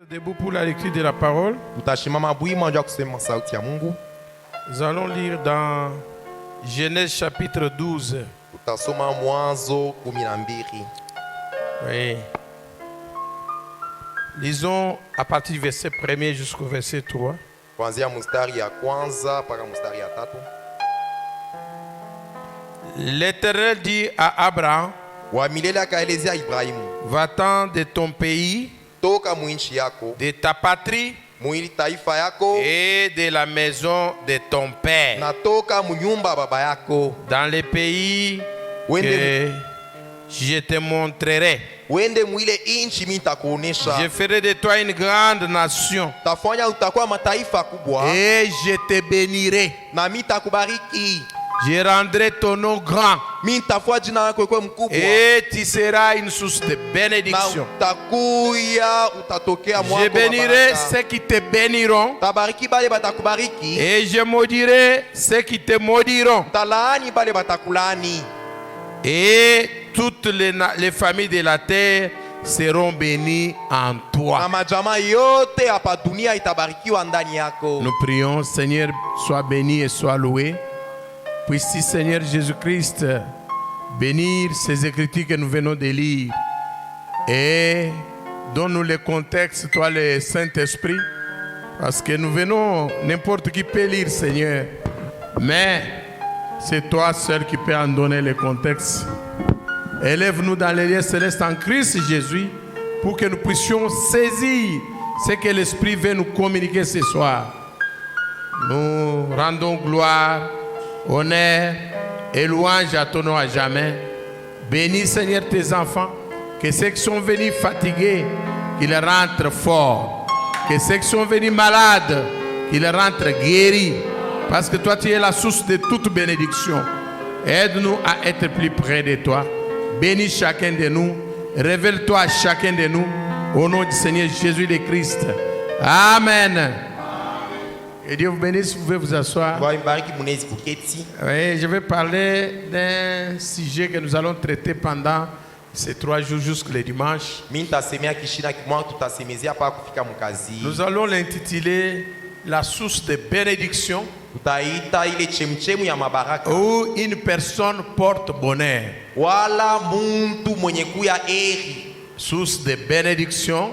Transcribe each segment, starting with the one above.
Debout pour la lecture de la parole. Nous allons lire dans Genèse chapitre 12. Oui. Lisons à partir du verset 1er jusqu'au verset 3. L'Éternel dit à Abraham: va-t'en de ton pays, de ta patrie et de la maison de ton père, dans les pays que je te montrerai. Je ferai de toi une grande nation et je te bénirai. Je rendrai ton nom grand et tu seras une source de bénédiction. Je bénirai ceux qui te béniront et je maudirai ceux qui te maudiront. Et toutes les familles de la terre seront bénies en toi. Nous prions, Seigneur, sois béni et sois loué. Puisses, Seigneur Jésus-Christ, bénir ces écritures que nous venons de lire et donne-nous le contexte, toi le Saint-Esprit, parce que nous venons, n'importe qui peut lire, Seigneur, mais c'est toi seul qui peux en donner le contexte. Élève-nous dans les lieux célestes en Christ Jésus pour que nous puissions saisir ce que l'Esprit veut nous communiquer ce soir. Nous rendons gloire, honneur et louange à ton nom à jamais. Bénis, Seigneur, tes enfants. Que ceux qui sont venus fatigués, qu'ils rentrent forts. Que ceux qui sont venus malades, qu'ils rentrent guéris. Parce que toi, tu es la source de toute bénédiction. Aide-nous à être plus près de toi. Bénis chacun de nous. Révèle-toi à chacun de nous. Au nom du Seigneur Jésus le Christ. Amen. Que Dieu vous bénisse, vous pouvez vous asseoir. Oui, je vais parler d'un sujet que nous allons traiter pendant ces 3 jours jusqu'au dimanche. Nous allons l'intituler la source de bénédiction où une personne porte bonheur. Source de bénédiction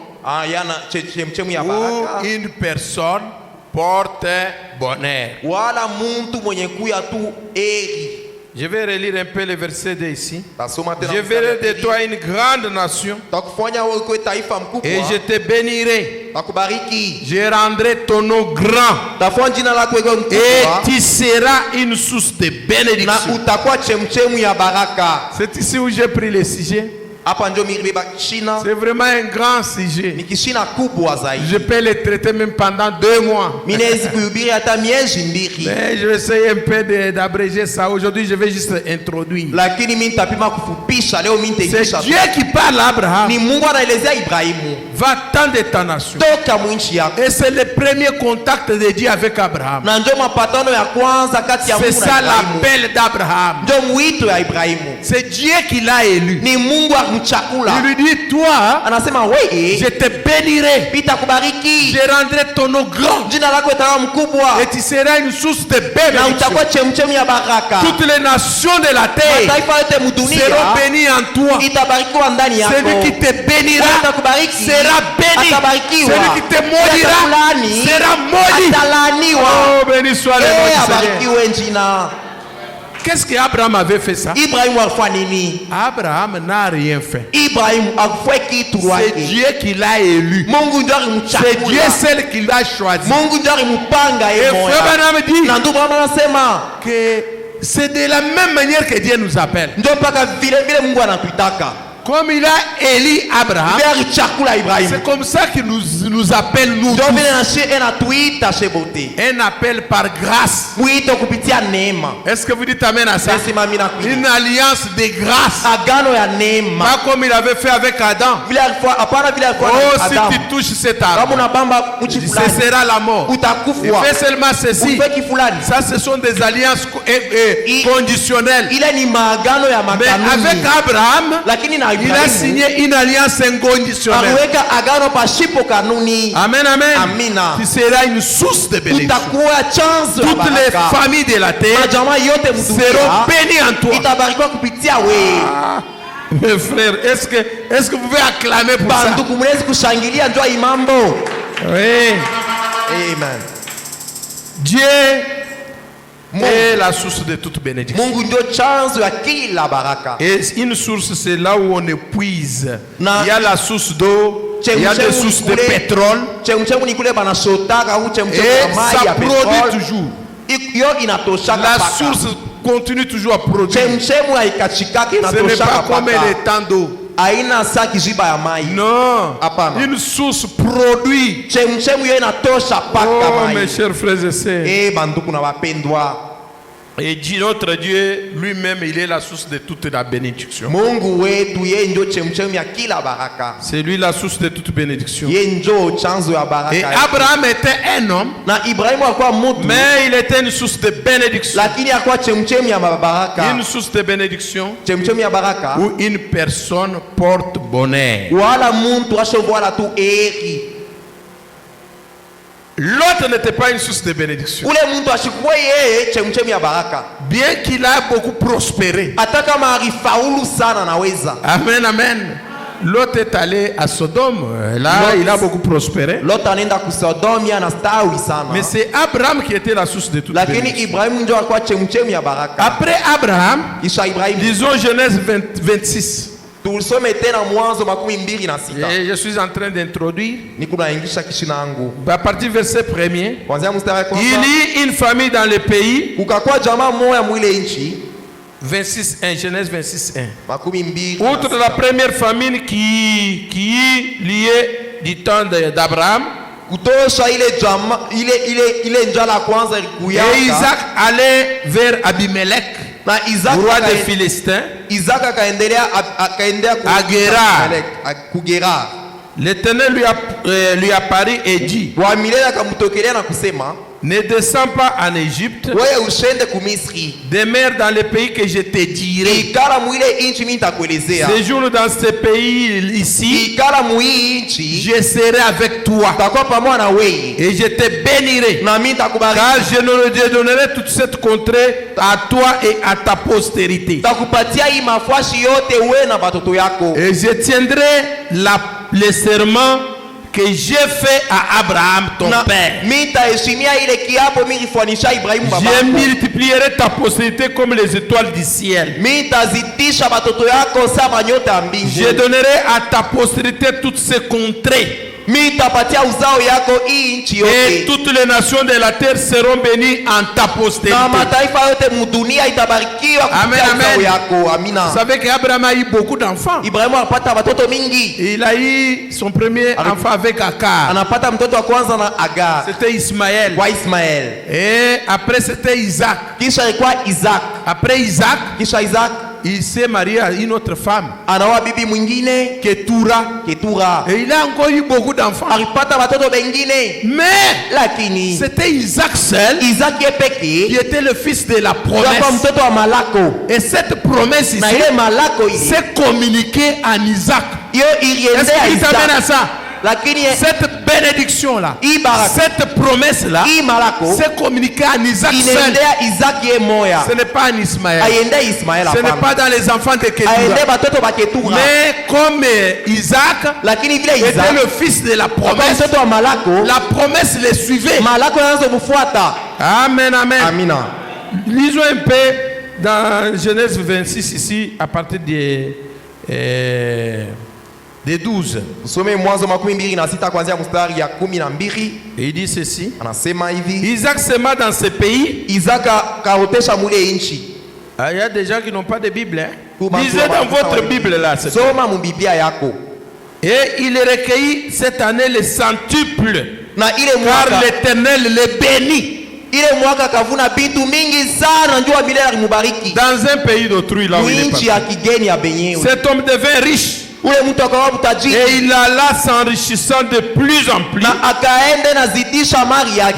où une personne porte bonheur. Je vais relire un peu le verset de ici. Je ferai de toi une grande nation et je te bénirai. Je rendrai ton nom grand et tu seras une source de bénédiction. C'est ici où j'ai pris le sujet. C'est vraiment un grand sujet. Je peux le traiter même pendant 2 mois. Mais je vais essayer un peu d'abréger ça. Aujourd'hui, je vais juste introduire. C'est Dieu qui parle à Abraham. Va-t'en de ta nation. Et c'est le premier contact de Dieu avec Abraham. C'est ça l'appel d'Abraham. C'est Dieu qui l'a élu. Il lui dit, toi, je te bénirai. Je rendrai ton nom grand. Et tu seras une source de bénédiction. Toutes les nations de la terre seront bénies en toi. Celui qui te bénira sera béni. Celui qui te maudira sera maudit. Oh, béni soit le nom du Seigneur. Qu'est-ce qu'Abraham avait fait ça? Abraham n'a rien fait. C'est Dieu qui l'a élu. C'est Dieu seul qui l'a choisi. Et Frère Branham dit que c'est de la même manière que Dieu nous appelle. Comme il a élu Abraham, c'est comme ça qu'il nous appelle nous tous. Un appel par grâce. Est-ce que vous dites amen à ça? Une alliance de grâce. Pas comme il avait fait avec Adam. Oh, si tu touches cet arbre, ce sera la mort. Il fait seulement ceci. Ça, ce sont des alliances conditionnelles. Mais avec Abraham, Il a signé une alliance inconditionnelle. Amen, amen. Amina. Tu seras une source de bénédiction. Toutes les familles de la terre seront bénies en toi. Ah, mes frères, est-ce que vous pouvez acclamer pour ça? Oui. Amen. Dieu est la source de toute bénédiction. Et une source, c'est là où on épuise. Il y a la source d'eau, il y a des sources de pétrole. Et ça produit toujours. La source continue toujours à produire. Ce n'est pas comme les temps d'eau. Non, une source produit. Oh, mes chers frères et sœurs. Et dit notre Dieu lui-même, il est la source de toute la bénédiction. C'est lui la source de toute bénédiction. Et Abraham était un homme, mais il était une source de bénédiction. Une source de bénédiction où une personne porte bonheur. L'autre n'était pas une source de bénédiction. Bien qu'il a beaucoup prospéré. Amen, amen. L'autre est allé à Sodome. Là, il a beaucoup prospéré. Mais c'est Abraham qui était la source de toute bénédiction. Après Abraham, disons Genèse 26. Et je suis en train d'introduire à partir du verset 1er. Il y a une famille dans le pays. 26.1, Genèse 26.1. Outre la première famille qui est liée du temps d'Abraham. Et Isaac allait vers Abimelech, roi des Philistins, à Guérar. L'Éternel lui apparut et dit: ne descends pas en Égypte, demeure dans le pays que je te dirai. Séjourne dans ce pays ici, je serai avec toi et je te bénirai, car je ne donnerai toute cette contrée à toi et à ta postérité. Et je tiendrai le serment que j'ai fait à Abraham ton père. Je multiplierai ta postérité comme les étoiles du ciel. Je donnerai à ta postérité toutes ces contrées. Et toutes les nations de la terre seront bénies en ta postérité. Amen, amen. Vous savez qu'Abraham a eu beaucoup d'enfants. Il a eu son premier enfant avec Agar. C'était Ismaël. Et après c'était Isaac. Après Isaac, il s'est marié à une autre femme, Ketura. Et il a encore eu beaucoup d'enfants. Mais c'était Isaac seul qui était le fils de la promesse. Et cette promesse ici s'est communiquée à Isaac. Est-ce qu'il t'amène à ça? Cette bénédiction-là, cette promesse-là, c'est communiqué à Isaac seul. Ce n'est pas en Ismaël. Ce n'est pas dans les enfants de Ketura. Mais comme Isaac était le fils de la promesse, la promesse les suivait. Amen, amen. Lisons un peu dans Genèse 26 ici, à partir des 12. Et il dit ceci: Isaac sema dans ce pays. Il y a des gens qui n'ont pas de Bible. Lisez dans votre Bible là. Et il recueillit cette année les centuples, car l'Éternel les bénit. Dans un pays d'autrui, là où il est parti. Cet homme devint riche. Et il alla s'enrichissant de plus en plus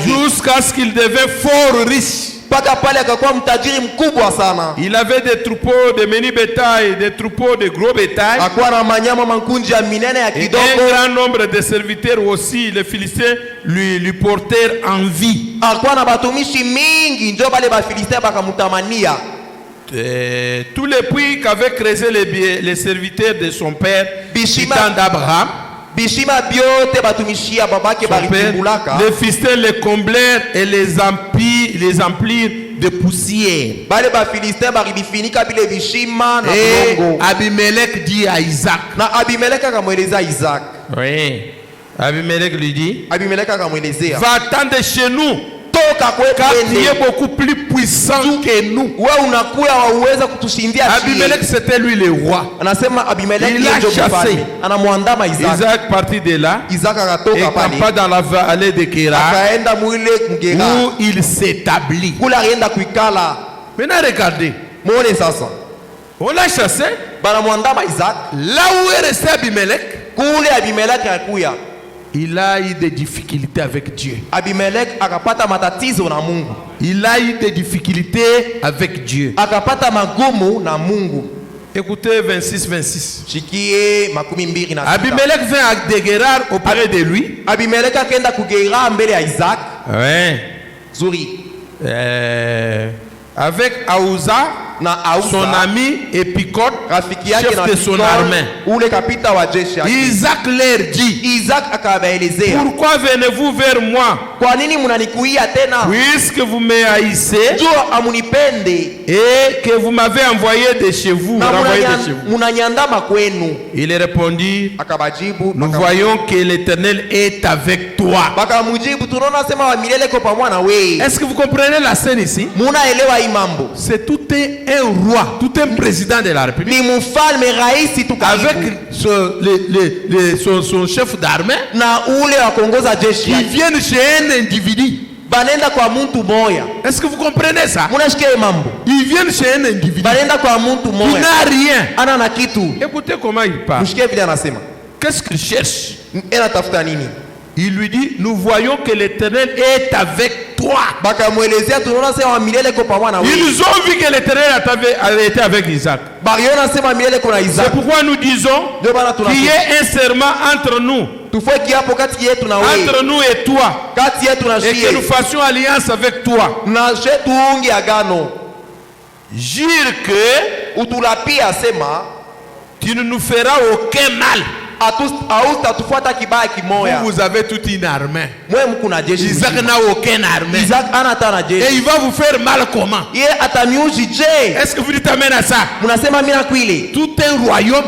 jusqu'à ce qu'il devint fort riche. Paka pale akakuwa mtajiri mkubwa sana. Il avait des troupeaux de mini bétail, des troupeaux de gros bétail. Akuwa na manyama mankunji ya minene ya Et kidogo. un grand nombre de serviteurs aussi, les Philistins lui portèrent envie. Akuwa na batumishi mingi ndio bale ba Filistin bakamutamania. Tous les puits qu'avaient creusé les serviteurs de son père, titan d'Abraham, bishima biote batumishia babake balitimbulaka. Les Philistins les comblèrent et les emplirent de poussière. Bale ba Filistin baribifinika bile bishima na et bongo. Abimelech dit à Isaac. Na Abimelech akamweleza Isaac. Oui. Abimelech lui dit. Abimelech akamwelezea. Va-t'en de chez nous. Car tu es beaucoup plus puissant que nous. Abimelech c'était lui le roi. Il a chassé. Isaac partit de là et campa dans la vallée de Kérar où il s'établit. Maintenant regardez. On l'a chassé. Là où est resté Abimelech, il a eu des difficultés avec Dieu. Abimelech akapata matatizo na Mungu. Il a eu des difficultés avec Dieu. Akapata magumu na Mungu. Écoutez 26. Shikie makumi mbili na sita. Abimelech vint à Guérar auprès de lui. Abimelech akaenda kugerar mbele ya Isaac. Ouais. Zuri. Avec Aouza, son ami, et Picot, chef de son armée. Isaac leur dit, pourquoi venez-vous vers moi? Puisque vous me haïssez et que vous m'avez envoyé de chez vous. Il répondit, nous voyons que l'Éternel est avec toi. Est-ce que vous comprenez la scène ici? C'est tout un roi, tout un président de la République avec son chef d'armée qui viennent chez un individu. Est-ce que vous comprenez ça? Ils viennent chez un individu qui n'a rien. Écoutez comment il parle. Qu'est-ce qu'il cherche? Il lui dit, nous voyons que l'Éternel est avec toi. Ils ont vu que l'Éternel avait été avec Isaac. C'est pourquoi nous disons qu'il y ait un serment entre nous. Entre nous et toi. Et que nous fassions alliance avec toi. Jure que tu ne nous feras aucun mal. Vous avez toute une armée. Isaac n'a aucune armée. Et il va vous faire mal comment? Est-ce que vous dites amen à ça? Tout un royaume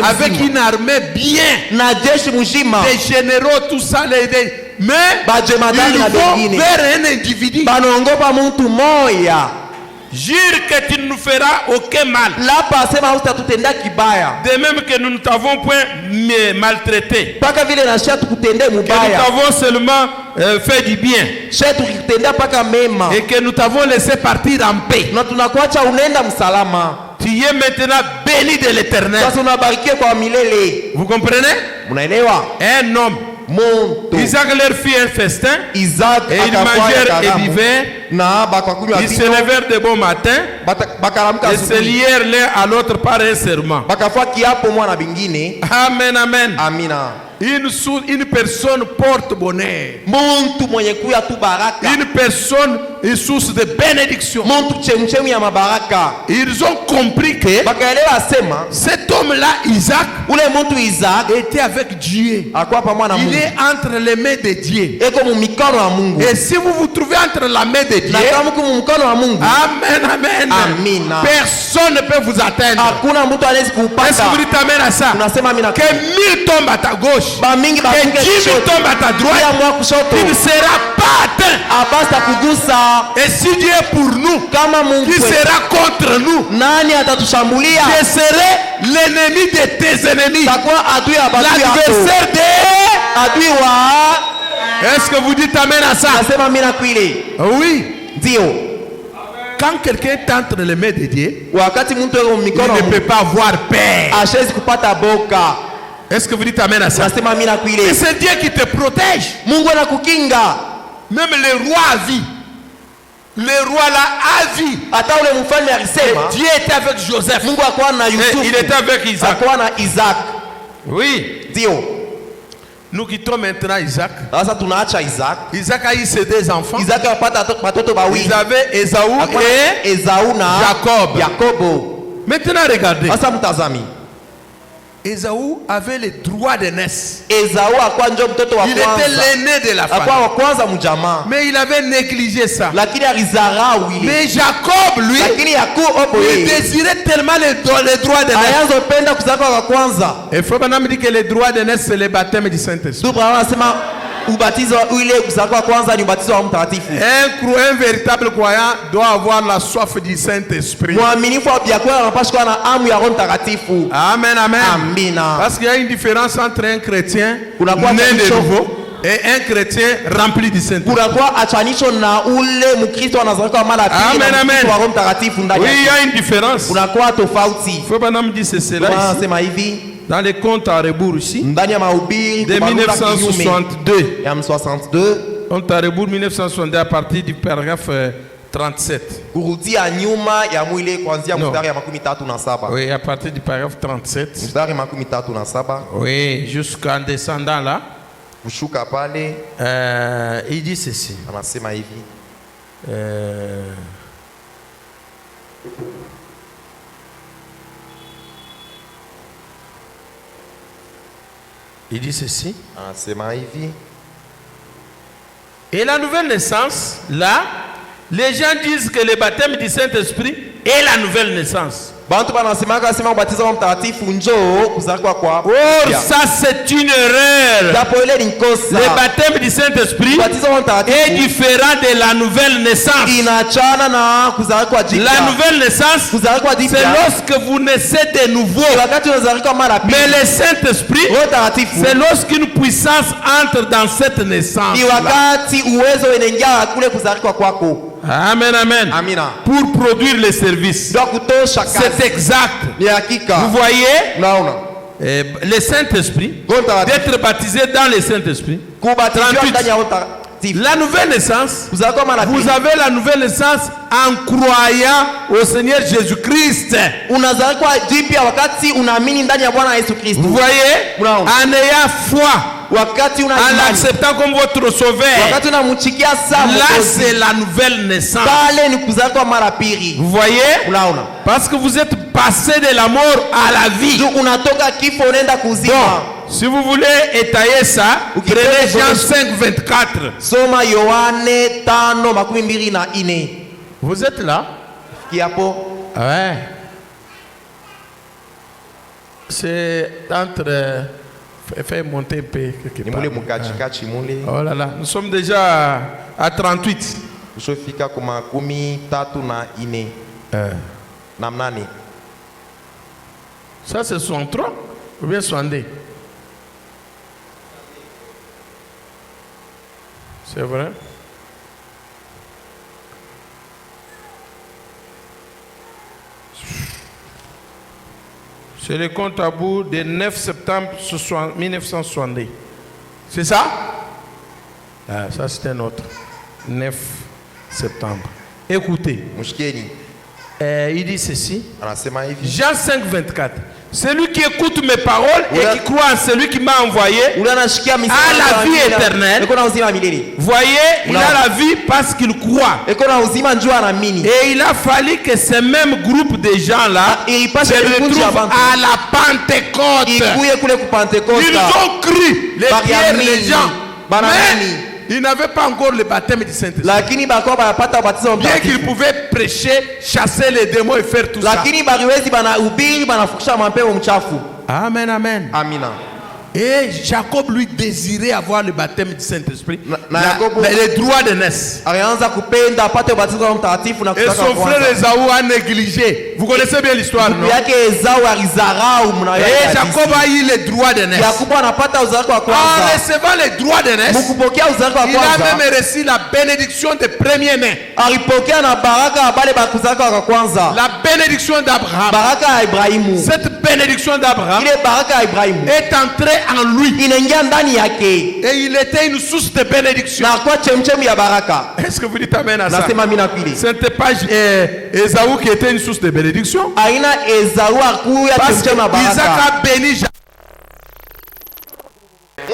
avec une armée bien, des généraux, tout ça, mais ils vont vers un individu. Jure que tu ne nous feras aucun mal. De même que nous ne t'avons point maltraité. Que nous t'avons seulement fait du bien. Et que nous t'avons laissé partir en paix. Tu es maintenant béni de l'Éternel. Vous comprenez? Un homme. Isaac leur fit un festin. Et ils mangèrent et buvaient. Ils se levèrent de bon matin et se lièrent l'un à l'autre par un serment. Amen, amen. Une personne porte bonheur. Une personne est source de bénédiction. Ils ont compris que cet homme-là, Isaac, était avec Dieu. Il est entre les mains de Dieu. Et si vous vous trouvez entre la main de Dieu, amen, amen. Personne ne peut vous atteindre. Est-ce que vous dites amen à ça? Que 1000 tombent à ta gauche, que 10 000 tombent à ta droite, tu ne seras pas atteint. Et si Dieu est pour nous, qui sera contre nous? Je serai l'ennemi de tes ennemis, l'adversaire des... Est-ce que vous dites amen à ça? Oui. Quand quelqu'un est entre les mains de Dieu, il ne peut pas avoir peur. Est-ce que vous dites amen à ça? Et c'est Dieu qui te protège. Même le roi a vu. Le roi là a vu. Ata ule mfalme alisema Dieu était avec Joseph. Mungu akuwa na Et Yusufu. il était avec Isaac. Akuwa na Isaac. Oui. Ndio. Nous quittons maintenant Isaac. Sasa tunaacha Isaac. Isaac a eu ses deux enfants. Isaac apata watoto bawili. Ils avaient Esaú et Esau na Jacob. Yakobo. Maintenant regardez. Sasa mtazami. Esaú avait le droit de naissance. Esau akuwa ndio mtoto wa Il kwanza. était l'aîné de la Akuwa famille. wa kwanza mjamaa. Mais il avait négligé ça. Lakini alizarau ile. Mais Jacob, lui, Lakini Yakobo il désirait tellement le droit de naissance. ayazopenda kuzaliwa kwa kwanza. Et Frère Branham dit que le droit de naissance, c'est le baptême du Saint-Esprit. Ndio Branham anasema ubatizo ile kuzaliwa kwa kwanza ni ubatizo wa mtakatifu. Un véritable croyant doit avoir la soif du Saint-Esprit. Mwaminifu wa biakwa anapaswa kuwa na hamu ya Roho Mtakatifu. Amen, amen. Amina. Parce qu'il y a une différence entre un chrétien Kunakuwa né de tofauti. nouveau et un chrétien rempli du Saint-Esprit. Kunakuwa achanisho na ule Mkristo anazaliwa mara pili Amen, na amen. Mkristo wa Roho Mtakatifu ndani Oui, il y yake. a une différence. Kunakuwa tofauti. Frère Branham dit c'est cela Bwana ici. anasema hivi Dans les comptes à rebours ici, ndani ya mahubiri de kubaruka kinyume 1962. ya 62 Compte à rebours 1962 à partir du paragraphe 37. kurudia nyuma ya mwile kuanzia No. mstari ya 37. Oui, à partir du paragraphe 37. Mstari 37 Oui, jusqu'en descendant là, kushuka pale il dit ceci. anasema hivi Il dit ceci. anasema hivi Et la nouvelle naissance, là, les gens disent que le baptême du Saint-Esprit est la nouvelle naissance. bantu banasemaka sema ubatizo wa mtakatifu njoo kuzaliwa kwa Or, ça c'est une erreur. japo ile ni kosa. Le baptême du Saint-Esprit Ubatizo wa est mtakatifu différent de la nouvelle naissance. inachana na kuzaliwa jipya. La nouvelle naissance, Kuzaliwa c'est jipya lorsque vous naissez de nouveau. ni wakati unazaliwa mara pili. Mais le Saint-Esprit, Roho Mtakatifu c'est lorsqu'une puissance entre dans cette naissance. ni wakati uwezo unaingia kule kuzaliwa kwako. Amen, amen. Amina. Pour produire les services. Ndio kutosha kazi. C'est exact. Ni hakika. Vous voyez, Unaona? le Saint-Esprit, Roho Mtakatifu d'être baptisé dans le Saint-Esprit. kubatizwa 38. ndani ya Roho Mtakatifu. La nouvelle naissance, Kuzaliwa mara vous pili. avez la nouvelle naissance en croyant au Seigneur Jésus-Christ. Unazaliwa jipya wakati unaamini ndani ya Bwana Yesu Kristo. Vous voyez, Unaona? en ayant foi, Wakati una en imani. l'acceptant comme votre sauveur. Wakati unamchikia sana Là, Mwokozi. c'est la nouvelle naissance. Pale ni kuzaliwa mara pili. Vous voyez? Unaona? Parce que vous êtes passé de la mort à la vie. Ndio unatoka kifo unaenda kuzima. Bon, si vous voulez étayer ça, Ukipenda prenez Jean kusoma- 5, 24. Soma Yohane 5:24. Vous êtes là? Kiapo Ouais. C'est entre... Fais monter un peu quelque ni part. mule mukachikachi mule. Oh là là, nous sommes déjà à 38. Ushofika kwa 34 na mnane. Ça c'est 63 ou bien 62? C'est vrai? C'est le compte à bout du 9 septembre 1962. C'est ça? Ah, ça c'est un autre. 9 septembre. Écoutez, Mushikeni il dit ceci. anasema hivi. Jean 5, 24. Celui qui écoute mes paroles et Oula. qui croit en celui qui m'a envoyé, Ule anashikia misemo Ah, la ya vie milele. éternelle. Eko na uzima milele. voyez, il Oula. a la vie parce qu'il croit. Eko na uzima njoo anaamini. Et il a fallu que ce même groupe de gens-là Ilipasha se kikundi cha retrouvent bantu à la Pentecôte. ikuye kule ku Ils Pentecoste. ont cru, les pierres, les gens. Banaamini. Mais ils n'avaient pas encore le baptême du Saint-Esprit. Lakini bako banapata ubatizo wa Bien qu'ils mtakatifu. pouvaient prêcher, chasser les démons et faire tout ça. Lakini bariwezi banahubiri banafukisha mapepo mchafu. Amen, amen. Amina. Et Jacob lui désirait avoir le baptême du Saint-Esprit, Na Jacob- les droits de naissance. Alianza kupenda apate ubatizo wa mtakatifu na Et kutaka son frère kwanza. Esaú a négligé. Vous connaissez bien l'histoire, non? Ndugu yake Esau alizarau mnayo. Et Jacob a eu les droits de naissance. Yakobo anapata uzalako wa En kwanza. recevant les droits de naissance, Mukupokea uzalako wa il a kwanza. même reçu la bénédiction des premiers-nés. Alipokea na baraka ya bale bakuzalako wa kwanza. La bénédiction d'Abraham. Baraka ya Ibrahimu. Cette bénédiction d'Abraham ile baraka ya Ibrahimu est entrée en lui. inaingia ndani yake Et il était une source de bénédiction. na kwa chemchemi ya baraka. Est-ce que vous dites amen à ça? Nasema mimi nakwili. Ce n'était pas Ésaü qui était une source de bénédiction. Aina Esau akuya Parce que chemchemi ya Isaac baraka. a béni Jacob.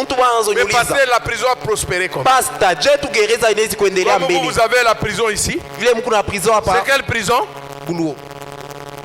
Mtu mwanzo Mais niuliza. passer la prison a prospéré comme ça. Pastor, je tu gereza inaweza kuendelea Comme mbele. vous avez la prison ici. Vile mko na prison hapa. C'est quelle prison? Buluo.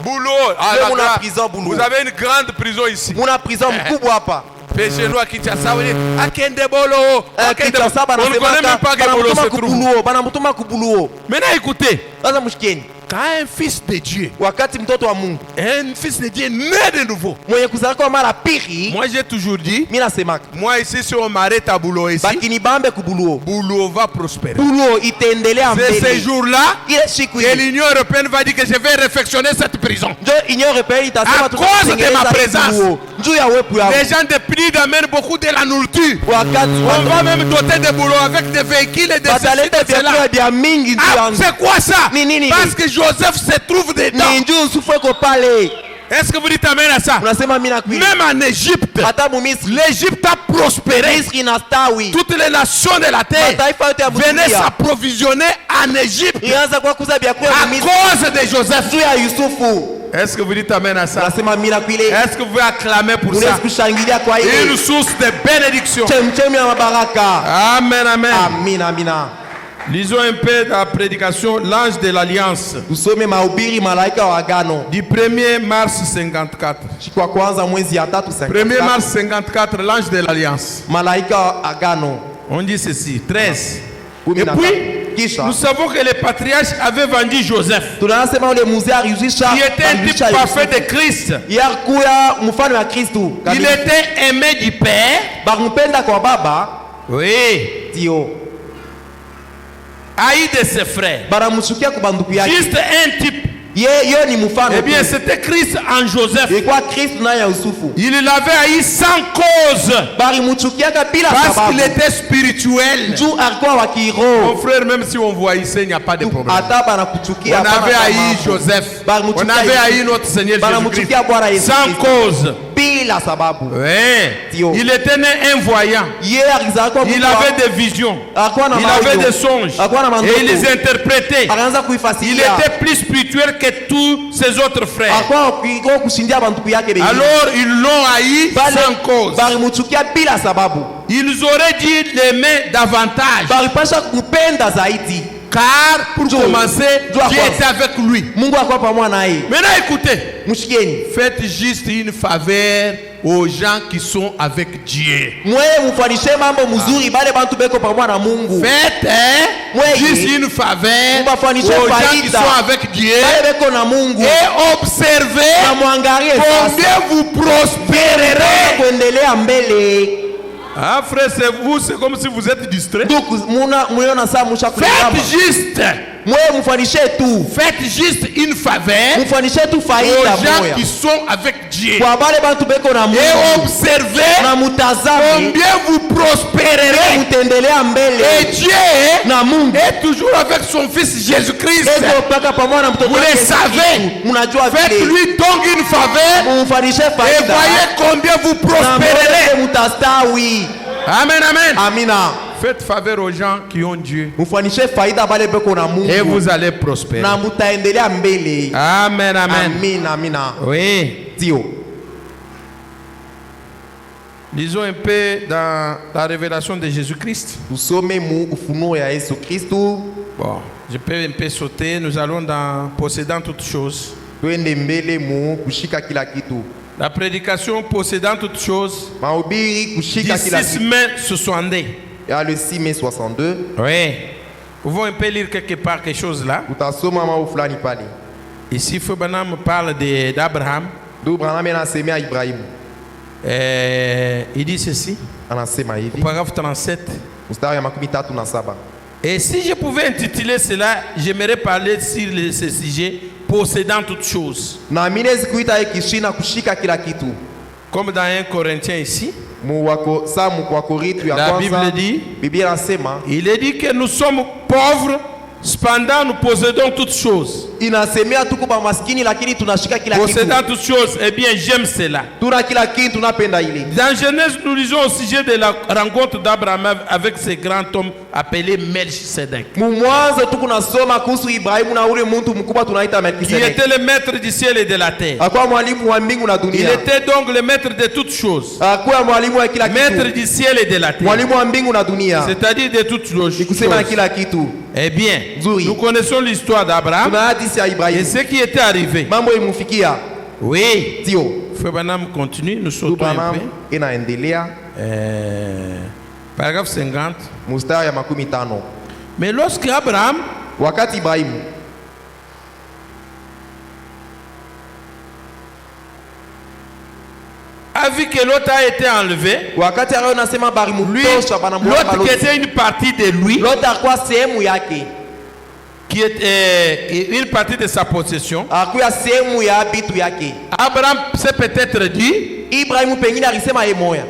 Boulot. Ah, Vile la muna grande. prison Buluo. Vous avez une grande prison ici. Muna prison mkubwa hapa. Chez nous à Kinshasa, on dit Akende Bolo. Akende Bolo. Kinshasa On ne connaît même pas que Bolo se trouve. Buluo, banamutuma ku Buluo. Maintenant écoutez, Sasa mshikeni. quand un fils de Dieu, Wakati mtoto wa Mungu un fils de Dieu né de nouveau, mwenye kuzaliwa mara pili, moi j'ai toujours dit, mimi nasemaka moi ici si on m'arrête à Boulot ici, bakinibambe ku Buluo. Boulot va prospérer. Buluo itaendelea C'est ce mbele. jour-là Ile siku que ile l'Union européenne va dire que je vais réfectionner cette prison. ndio Union Européenne itasema À cause de ma présence. Buluo. Njoo ya uwepo yao. Les gens de PNUD amènent beaucoup de la nourriture. Wakati On va même doter de Boulot avec des véhicules et des ceci, bataleta de cela. vyakula vya mingi ndio Ah, yangu. c'est quoi ça? Ni nini? Parce que Joseph se trouve dedans. Ni njoo usufwe ko pale. Est-ce que vous dites amen à ça? Unasema mimi nakwili. Même en Égypte, Hata mu Misri. l'Égypte a prospéré. Misri inastawi. Toutes les nations de la terre Mataifa yote ya venaient dunia s'approvisionner en Égypte ilianza kwa kuuza vyakula à mu Misri cause de Joseph. juu ya Yusufu. Est-ce que vous dites amen à ça? Unasema mimi nakwili. Est-ce que vous pouvez acclamer pour Unaweza ça? kushangilia kwa Une ile source de bénédiction. chemchemi ya mabaraka. Amen, amen. Amina, amina. Lisons un peu la prédication, l'ange de l'alliance, Tusome mahubiri malaika wa agano. du 1er mars 54. Siku ya kwanza mwezi ya 3 1er mars 54, l'ange de l'alliance. malaika wa agano. On dit ceci, 13. Kumi Et na puis, tatu. Kisha nous savons que les patriarches avaient vendu Joseph, tunasema ule mzee aliuzisha qui était un type parfait de Christ. yakuya mfano wa Kristo. Il était aimé du Père. Bakumpenda kwa baba Oui. ndio Haï de ses frères. baramshukia kwa banduku yake. Juste un type. Yeye ni mfano. Eh bien, tu. c'était Christ en Joseph. Ilikuwa Kristo naye Yusufu. Il l'avait haï sans cause. Barimchukiaka bila Parce sababu. qu'il était spirituel. Juu alikuwa wa Mon kiroho. frère, même si on voit ici, il n'y a pas de problème. Hata On banakuchukia avait haï mambo. Joseph. On Barimchukia avait haï Yesu. notre Seigneur Banamuchukia Bwana Jésus-Christ. Yesu Sans Kristo. cause. Bila sababu. Oui. Dio. Il était né invoyant. Yeye alizaliwa Il avait des visions. alikuwa na Il avait maono. des songes. Alikuwa na Et mandoto. il les interprétait. Akaanza Il kuifasiria. était plus spirituel que tous ses autres frères. Alikuwa kushindia banduku yake wengine. Alors ils l'ont haï sans cause. Balimuchukia bila sababu. Ils auraient dû l'aimer davantage. Balipasha kupenda zaidi. Car pour Dieu. commencer, Dieu à Dieu quoi? était avec lui. Mungu alikuwa pamoja naye. Maintenant écoutez, Mshikieni. faites juste une faveur aux gens qui sont avec Dieu. Mwe mfanishe mambo mzuri bale bantu beko pamoja na Mungu. Faites Ouais, juste oui. une faveur Mbafanishe aux gens qui faida. sont avec Dieu Bale beko na Mungu. et observez Na muangalie sasa. combien vous prospérerez. Kuendelea mbele. Ah frère, c'est comme si vous êtes distrait. Ndugu muona saa musha kulingama. Faites juste, Mwe mfanishe tu. faites juste une faveur Mfanishe tu aux faida gens moya. qui sont avec Dieu Kwa bale bantu beko na et Mungu. observez Na mutazame. combien vous prospérerez. Mutendelea mbele. Et Dieu Na Mungu. est toujours avec son fils Jésus-Christ. Eko paka pamoja na mtoto Vous wake le Yesu savez. Kristo. Mnajua vile. Faites-lui donc une faveur Mfanishe et faida. voyez combien vous Na prospérerez. mbele mutastawi. Amen, amen. Amina. Faites faveur aux gens qui ont Dieu Mfanishe faida bale beko na Mungu. et vous allez prospérer. Na mutaendelea mbele. Amen, amen. Amina, amina. Oui. Ndio. Lisons un peu dans la révélation de Jésus-Christ. Tusome mu ufunuo ya Yesu Kristo. Bon, je peux un peu sauter. Nous allons dans possédant toutes choses. Twende mbele mu kushika kila kitu. La prédication possédant toutes choses. Mahubiri Du kushika kila 6 kitu. mai 62. Ya le 6 mai 62. Oui. Pouvons un peu lire quelque part quelque chose là. Utasoma mambo fulani pale. Ici, Foubanam parle d'Abraham. Ndugu Branham anasemea Ibrahimu. Il dit ceci, Anasema hivi. paragraphe 37. Mstari ya 37. Et si je pouvais intituler cela, j'aimerais parler sur ce sujet, possédant toutes choses. Na mimi naweza kuita hiki kishina kushika kila kitu. Comme dans 1 Corinthiens ici, Mu wako Samu kwa Korinto ya La kwanza. Bible dit, Biblia inasema il est dit que nous sommes pauvres, cependant nous possédons toutes choses. inasemea tuko ba maskini lakini tunashika kila kitu. Possédant toutes choses, eh bien j'aime cela. Tuna kila kitu tunapenda ile. Dans Genèse, nous lisons au sujet de la rencontre d'Abraham avec ce grand homme appelé Melchisedec, Mwanzo tuko nasoma kuhusu Ibrahimu na ule mtu mkubwa tunaita qui Melkisedeki. était le maître du ciel et de la terre. Akawa mwalimu wa mbingu na Il dunia. était donc le maître de toutes choses, Akawa mwalimu wa kila maître kitu. du ciel et de la terre, Mwalimu wa mbingu na dunia. c'est-à-dire de toutes choses. Nikusema kila kitu. Eh bien, Nzuri. nous connaissons l'histoire d'Abraham Tuna hadithi ya et Ibrahimu. ce qui était arrivé. Mambo imufikia. Oui, Ndio. Frère Branham continue, nous sautons un Abraham peu. inaendelea Paragraphe 50. mstari ya 15. Mais lorsque Abraham Wakati Ibrahimu a vu que l'autre a été enlevé, wakati alio nasema bari lui, mutosha banamuomba l'autre qui était une partie de lui, Loti alikuwa sehemu yake. qui était une partie de sa possession, Akuya sehemu ya bitu yake. Abraham s'est peut-être dit, Ibrahimu pengine alisema ye moya.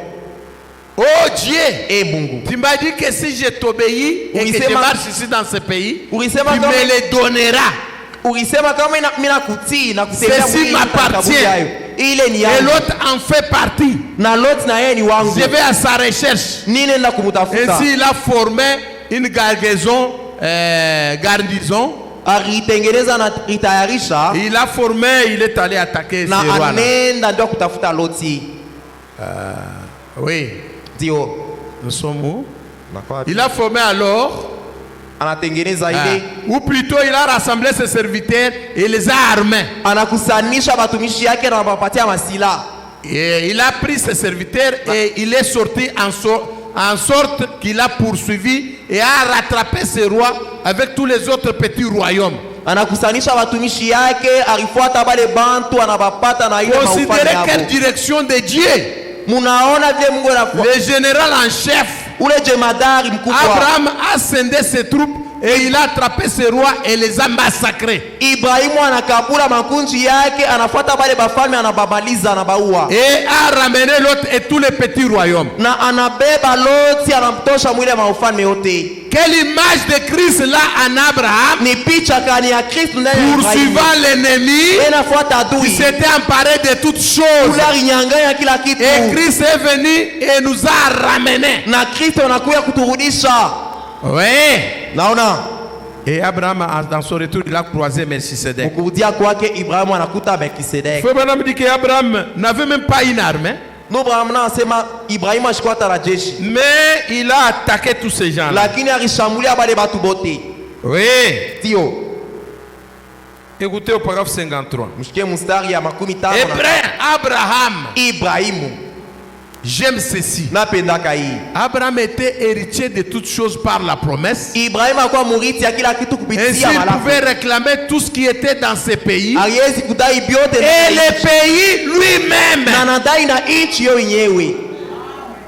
oh Dieu, Mungu. tu m'as dit que si je t'obéis et Oui, que c'est je ma- marche ici dans ce pays, tu Ulisema me kama les donneras. ulisema kama mina kutii na kutembea Ceci mwili m'appartient. kaburi yayo. Ile ni Et yangu. l'autre en fait partie. Na Lot na yeye ni wangu. Je vais à sa recherche. Nini nenda kumtafuta. Ainsi, il a formé une garnison, Alitengeneza na itayarisha il a formé, il est allé attaquer na ces rois-là. anenda ndio kutafuta Loti. Oui, Ndio. nous sommes où? Nakuwa Il a formé alors, anatengeneza ile ou plutôt il a rassemblé ses serviteurs et les a armés. anakusanisha batumishi yake na anapatia masila. Et il a pris ses serviteurs et il est sorti en sorte qu'il a poursuivi et a rattrapé ses rois avec tous les autres petits royaumes. Anakusanisha batumishi yake, alifuata bale bantu anabapata na ile maufani Considérez quelle yao. direction de Dieu. Munaona vile Mungu anafuata. Le général en chef, Ule jemadari mkubwa. Abraham a scindé ses troupes et il a attrapé ses rois et les a massacrés. Ibrahimu anakabula makunji yake, anafuata bale bafalme anababaliza anabaua. Et a ramené l'autre et tous les petits royaumes. Na anabeba Loti anamtosha mwile maufalme yote. Quelle image de Christ là en Abraham, Ni picha kani ya Kristo ndani ya Ibrahimu. poursuivant l'ennemi Anafuata qui adui. s'était emparé de toutes choses. Ule alinyang'anya kila kitu. Et Christ est venu et nous a ramenés. Na Kristo anakuja kuturudisha. Oui. Naona Et Abraham, dans son retour, il a croisé Melchisedec. ukurudia kwake Ibrahimu anakuta Melkisedeki. Frère Branham dit qu'Abraham n'avait même pas une armée, No Abrahamu anasema Ibrahimu ashikuwa hata na jeshi. mais il a attaqué tous ces gens-là. Lakini alishambulia bale batu bote. Oui. Ndio. Écoutez au paragraphe 53. Mshikie mstari ya 15 Hébreu, Abraham, Ibrahimu j'aime ceci. napendaka hii. Abraham était héritier de toutes choses par la promesse. Ibrahimu alikuwa murithi ya kila kitu Ainsi, kupitia il malafu. pouvait réclamer tout ce qui était dans ces pays Hawezi kudai vyote et les pays lui-même. na nadai na nchi yo yenyewe.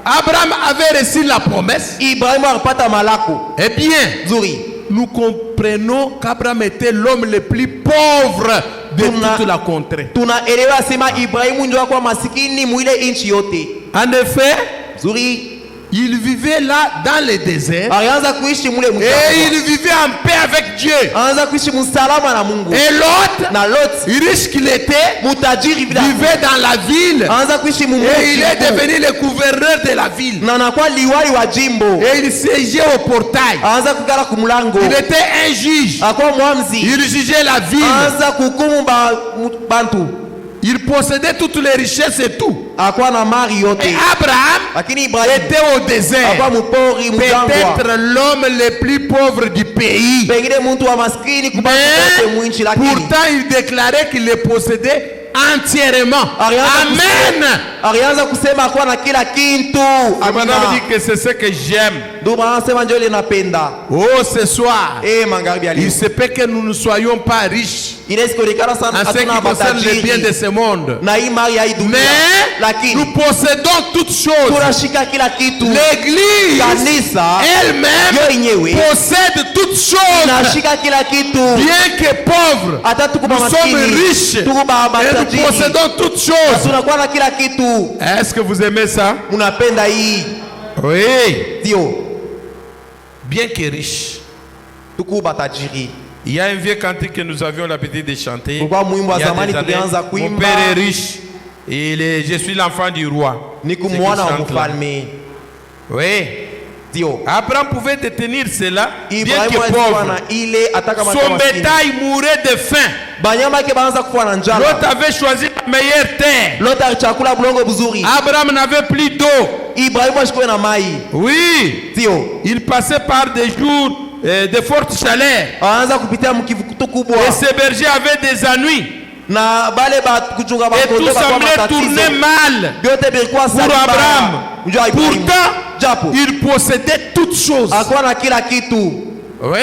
Abraham avait reçu la promesse. Ibrahimu alipata malako Eh bien, nzuri. nous comprenons qu'Abraham était l'homme le plus pauvre de toute la contrée. Tunaelewa sema Ibrahimu ndio alikuwa masikini mwile nchi yote. En effet, Nzuri. il vivait là dans le désert Alianza kuishi mule et mjangwa. il vivait en paix avec Dieu. Anaanza kuishi msalama na Mungu. Et l'autre, Na Lot riche qu'il était, mutajiri vile. vivait dans la ville Anaanza kuishi et il est mumuji. devenu le gouverneur de la ville. Na anakuwa liwali wa jimbo. Et il siégeait au portail. Anaanza kukala kumlango. Il était un juge. Akuwa mwamzi. Il jugeait la ville. Anaanza kuhukumu bantu. Il possédait toutes les richesses et tout. Akuwa na mali yote. Et Abraham Lakini Ibrahimu était au désert. akuwa mpori mjangwa. Peut-être l'homme le plus pauvre du pays. Pengine mtu wa maskini kubaki wote Mais mwinchi, lakini pourtant il déclarait qu'il le possédait entièrement. Amen. alianza kusema akuwa na kila kitu. Abraham dit que c'est ce que j'aime. Ndio maana anasema njoo ile napenda. Oh, ce soir, Magharibi ya leo. il se peut que nous ne soyons pas riches Inaweza kuonekana sana en ce qui hatuna concerne les biens de matajiri ce monde. na hii mali ya hii dunia, Mais lakini nous possédons toutes choses. tunashika kila kitu. L'église Kanisa elle-même yo yenyewe possède toutes choses. inashika kila kitu. Bien que pauvres, Hata tuko nous sommes maskini, riches tuko et nous matajiri, possédons toutes choses. tunakuwa na kila kitu. Est-ce que vous aimez ça? Unapenda hii? Oui. Ndio, Bien que riches, tuko matajiri, Il y a un vieux cantique que nous avions l'habitude de chanter. Pourquoi mwimbo wa Il y a zamani des années. tulianza Mon kuimba? père est riche et je suis l'enfant du roi. Niku C'est mwana qu'il wa chante là. mfalme. Oui. Ndio. Abraham pouvait détenir cela, bien Ibrahimu que alikuwa pauvre. na ile hata kama Son maskini. bétail mourait de faim. Banyama yake baanza kufa na njala. L'autre avait choisi la meilleure terre. L'autre alichakula bulongo buzuri. Abraham n'avait plus d'eau. Ibrahimu ashikuwe na mai. Oui. Ndio. Il passait par des jours de forte chaleur. Anaanza kupitia mkivukuto kubwa. Et ces bergers avaient des ennuis. Na bale ba kuchunga Et tout semblait tourner mal Byote bilikuwa pour sawa. Abraham. Njoo Ibrahimu. Pourtant, Japo. il possédait toutes choses. Akuwa na kila kitu. Oui.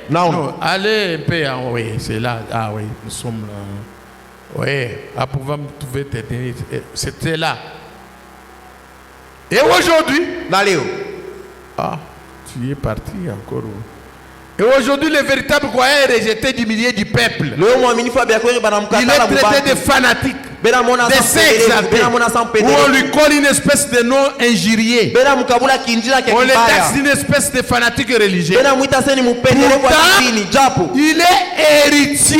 Non. Non, allez un peu. Oui, c'est là. Ah oui, nous sommes là. Oui, à pouvoir me trouver tes derniers. C'était là. Et aujourd'hui, Na leo. ah, tu es parti encore. Et aujourd'hui, le véritable croyant est rejeté du milieu du peuple. Leo mwaminifu abiakweli Il banamkatala est traité de mubaki. fanatique, Bena mona de s'exalter, bena mona où on sampedele. lui colle une espèce de nom injurié. Bena mkabula kinjila On le taxe kibaya. d'une espèce de fanatique religieux. Bena mwita seni mupendele kwa Pourtant, dini. Japo. il est héritier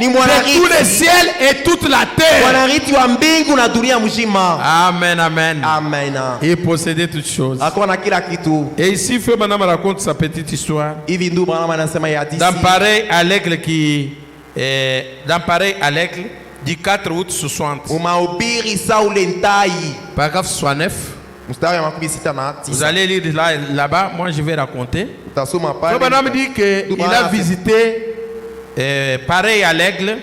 Ni de mwanarithi. tout le ciel et toute la terre. Mwanarithi wa mbingu na dunia mzima. Amen, amen. Amen. Il possédait toutes choses. Akuwa na kila kitu. Et ici, Frère Branham raconte sa petite histoire. Hivi ndio Branham anasema ya hadisi. Dans pareil à l'aigle du 4 août 60. Umahubiri Saule Ntai. Paragraphe 69. Mstari wa 69. Vous allez lire là-bas, moi je vais raconter. Utasoma Frère pale. Branham dit qu'il a visité pareil à l'aigle,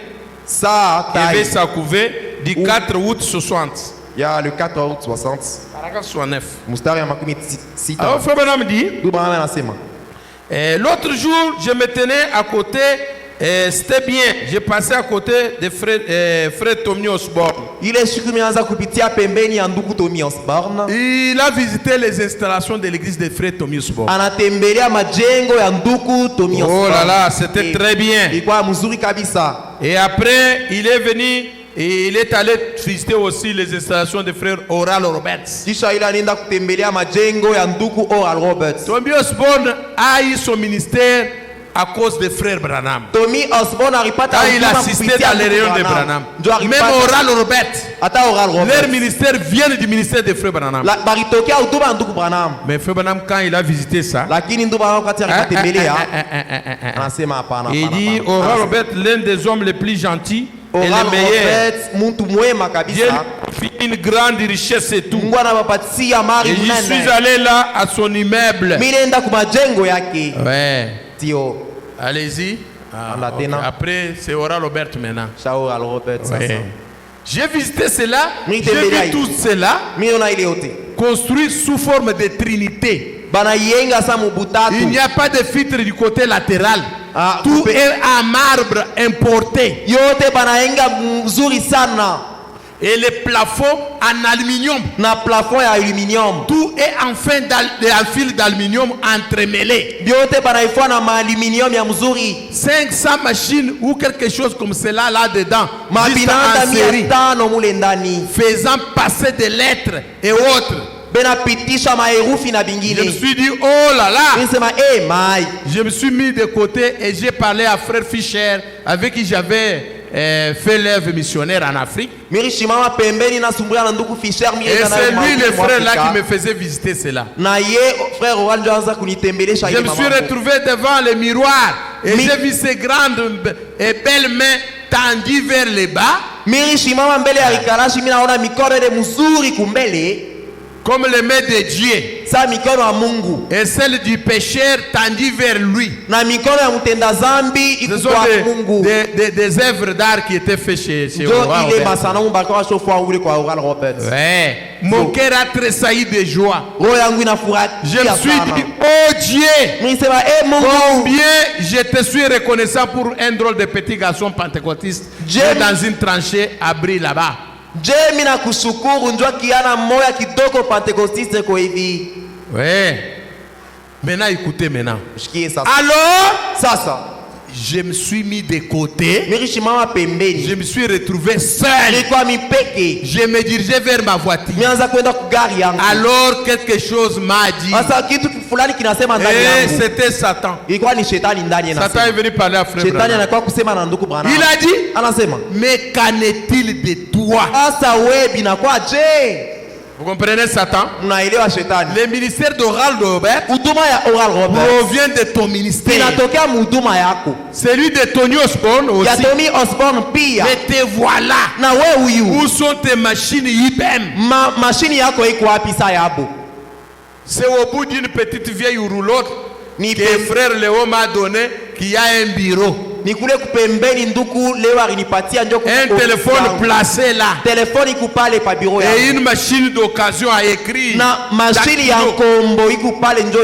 Saa qui avait Tai. sa couvée du 4 août 60. Ya le 4 août 60. Paragraphe 69. Mstari wa 69. Alors Frère Branham dit, Ndio Branham anasema. l'autre jour je me tenais à côté, c'était bien, j'ai passé à côté de frère Tommy Osborne. Ile siku imeanza kupitia pembeni ya ndugu Tommy Osborne. Il a visité les installations de l'église de frère Tommy Osborne. Anatembelea majengo ya ndugu Tommy Osborne. Oh là là, c'était très bien. Ilikuwa mzuri kabisa. Et après, il est venu et il est allé visiter aussi les installations de frère Oral Roberts. Kisha ile anaenda kutembelea majengo ya ndugu Oral Roberts. Tommy Osborne a eu son ministère à cause de frère Branham. Tommy Osborne alipata Quand il huduma assistait kupitia dans les ndugu réunions de Branham. Ndio Même alipata Oral Roberts, hata Oral leur Roberts. ministère vient du ministère de frère Branham. Baritokea huduma ya ndugu Branham. Mais frère Branham, quand il a visité ça, Lakini ndugu Branham wakati alikatembelea anasema hapana. il hapana, dit hapana. Oral Anasema, Roberts, l'un des hommes les plus gentils et Oral les meilleurs. Roberts mtu mwema Dieu kabisa. lui fit une grande richesse et tout. Mungu anapatia mali Et je suis mnene. allé là à son immeuble. Mimi naenda kwa majengo yake. Ouais. Ndio Allez-y. Ah, On a ok. tena. Après, c'est Oral Robert maintenant. Oral Roberts sasa. Ouais. J'ai visité cela. Mimi J'ai tembelea vu hii. tout cela Mimi naona ile yote. construit sous forme de trinité. Bana yenga sa Il mubutatu. n'y a pas de filtre du côté latéral. Ah, Tout coupe- est en marbre importé. Yote bana yenga mzuri sana. Et les plafonds en aluminium. Na plafond ya aluminium. Tout est en fil d'aluminium entremêlé. Yote bana ifua na aluminium ya mzuri. 500 machines ou quelque chose comme cela là-dedans. Juste Mabinanda en série. 500 mule ndani. Faisant passer des lettres et autres. Benapitisha maherufi na Je me bingine. suis dit, oh là là. Nisema mai. Je me suis mis de côté et j'ai parlé à frère Fischer avec qui j'avais fait l'œuvre missionnaire en Afrique. Mirishimama pembeni nasumbulia na ndugu Fisher Et c'est lui le frère là qui me faisait visiter cela. Na ye frère Oral ndio anza kunitembelesha Je ile me suis mama. retrouvé devant le miroir et j'ai vu ces grandes et belles mains tendues vers le bas. Mirishimama mbele ya rikarashi mimi naona mikono ile mzuri kumbele. Comme les mains de Dieu. Sa mikono ya Mungu. Et celle du pécheur tendue vers lui. Na mikono ya mtenda zambi Ce sont ikuwa Mungu. des œuvres d'art qui étaient faites chez Ndio Oral ile Robert. masanamu bakwa shofu ule kwa Oral Roberts. Ouais. Mon cœur a tressailli de joie. Roho yangu inafurahi. Je me suis dit, oh Dieu, Mimi sema Mungu. combien je te suis reconnaissant pour un drôle de petit garçon pentecôtiste Dieu- dans une tranchée abri là-bas. Je mimi nakushukuru njoo kiana moya kidogo Pentecostiste kwa hivi. Ouais. Maintenant, écoutez maintenant. Shikie sasa. Alors, Sasa je me suis mis de côté. mirishimama pembeni Je me suis retrouvé seul. nilikuwa mipeke Je me dirigeais vers ma voiture. nianza kwenda kugari yangu Alors quelque chose m'a dit. sasa kitu fulani kinasema ndani Et yangu c'était Satan. ilikuwa ni shetani ndani Satan est yanasema venu parler à frère shetani Branham. anakuwa kusema na ndugu Branham Il a dit, anasema mais qu'en est-il de toi? sasa wewe binakuwa je Vous comprenez Satan? mnaelewa shetani Le ministère d'Oral de Robert huduma ya Oral Robert provient de ton ministère. inatokea mhuduma yako Celui de Tony Osborne ya aussi. Tony Osborne pia Mais te voilà. na wewe huyu Où sont tes machines IBM? mashini yako iko wapi saa yabo C'est au bout d'une petite vieille roulotte ni que frère Léo m'a donné qu'il y a un bureau. ni kule kupembeni nduku leo alinipatia ndio Un téléphone placé là. telefoni kupale pa biro Et ya une machine d'occasion à écrire. na mashini ya Dactylo. kombo iko pale ndio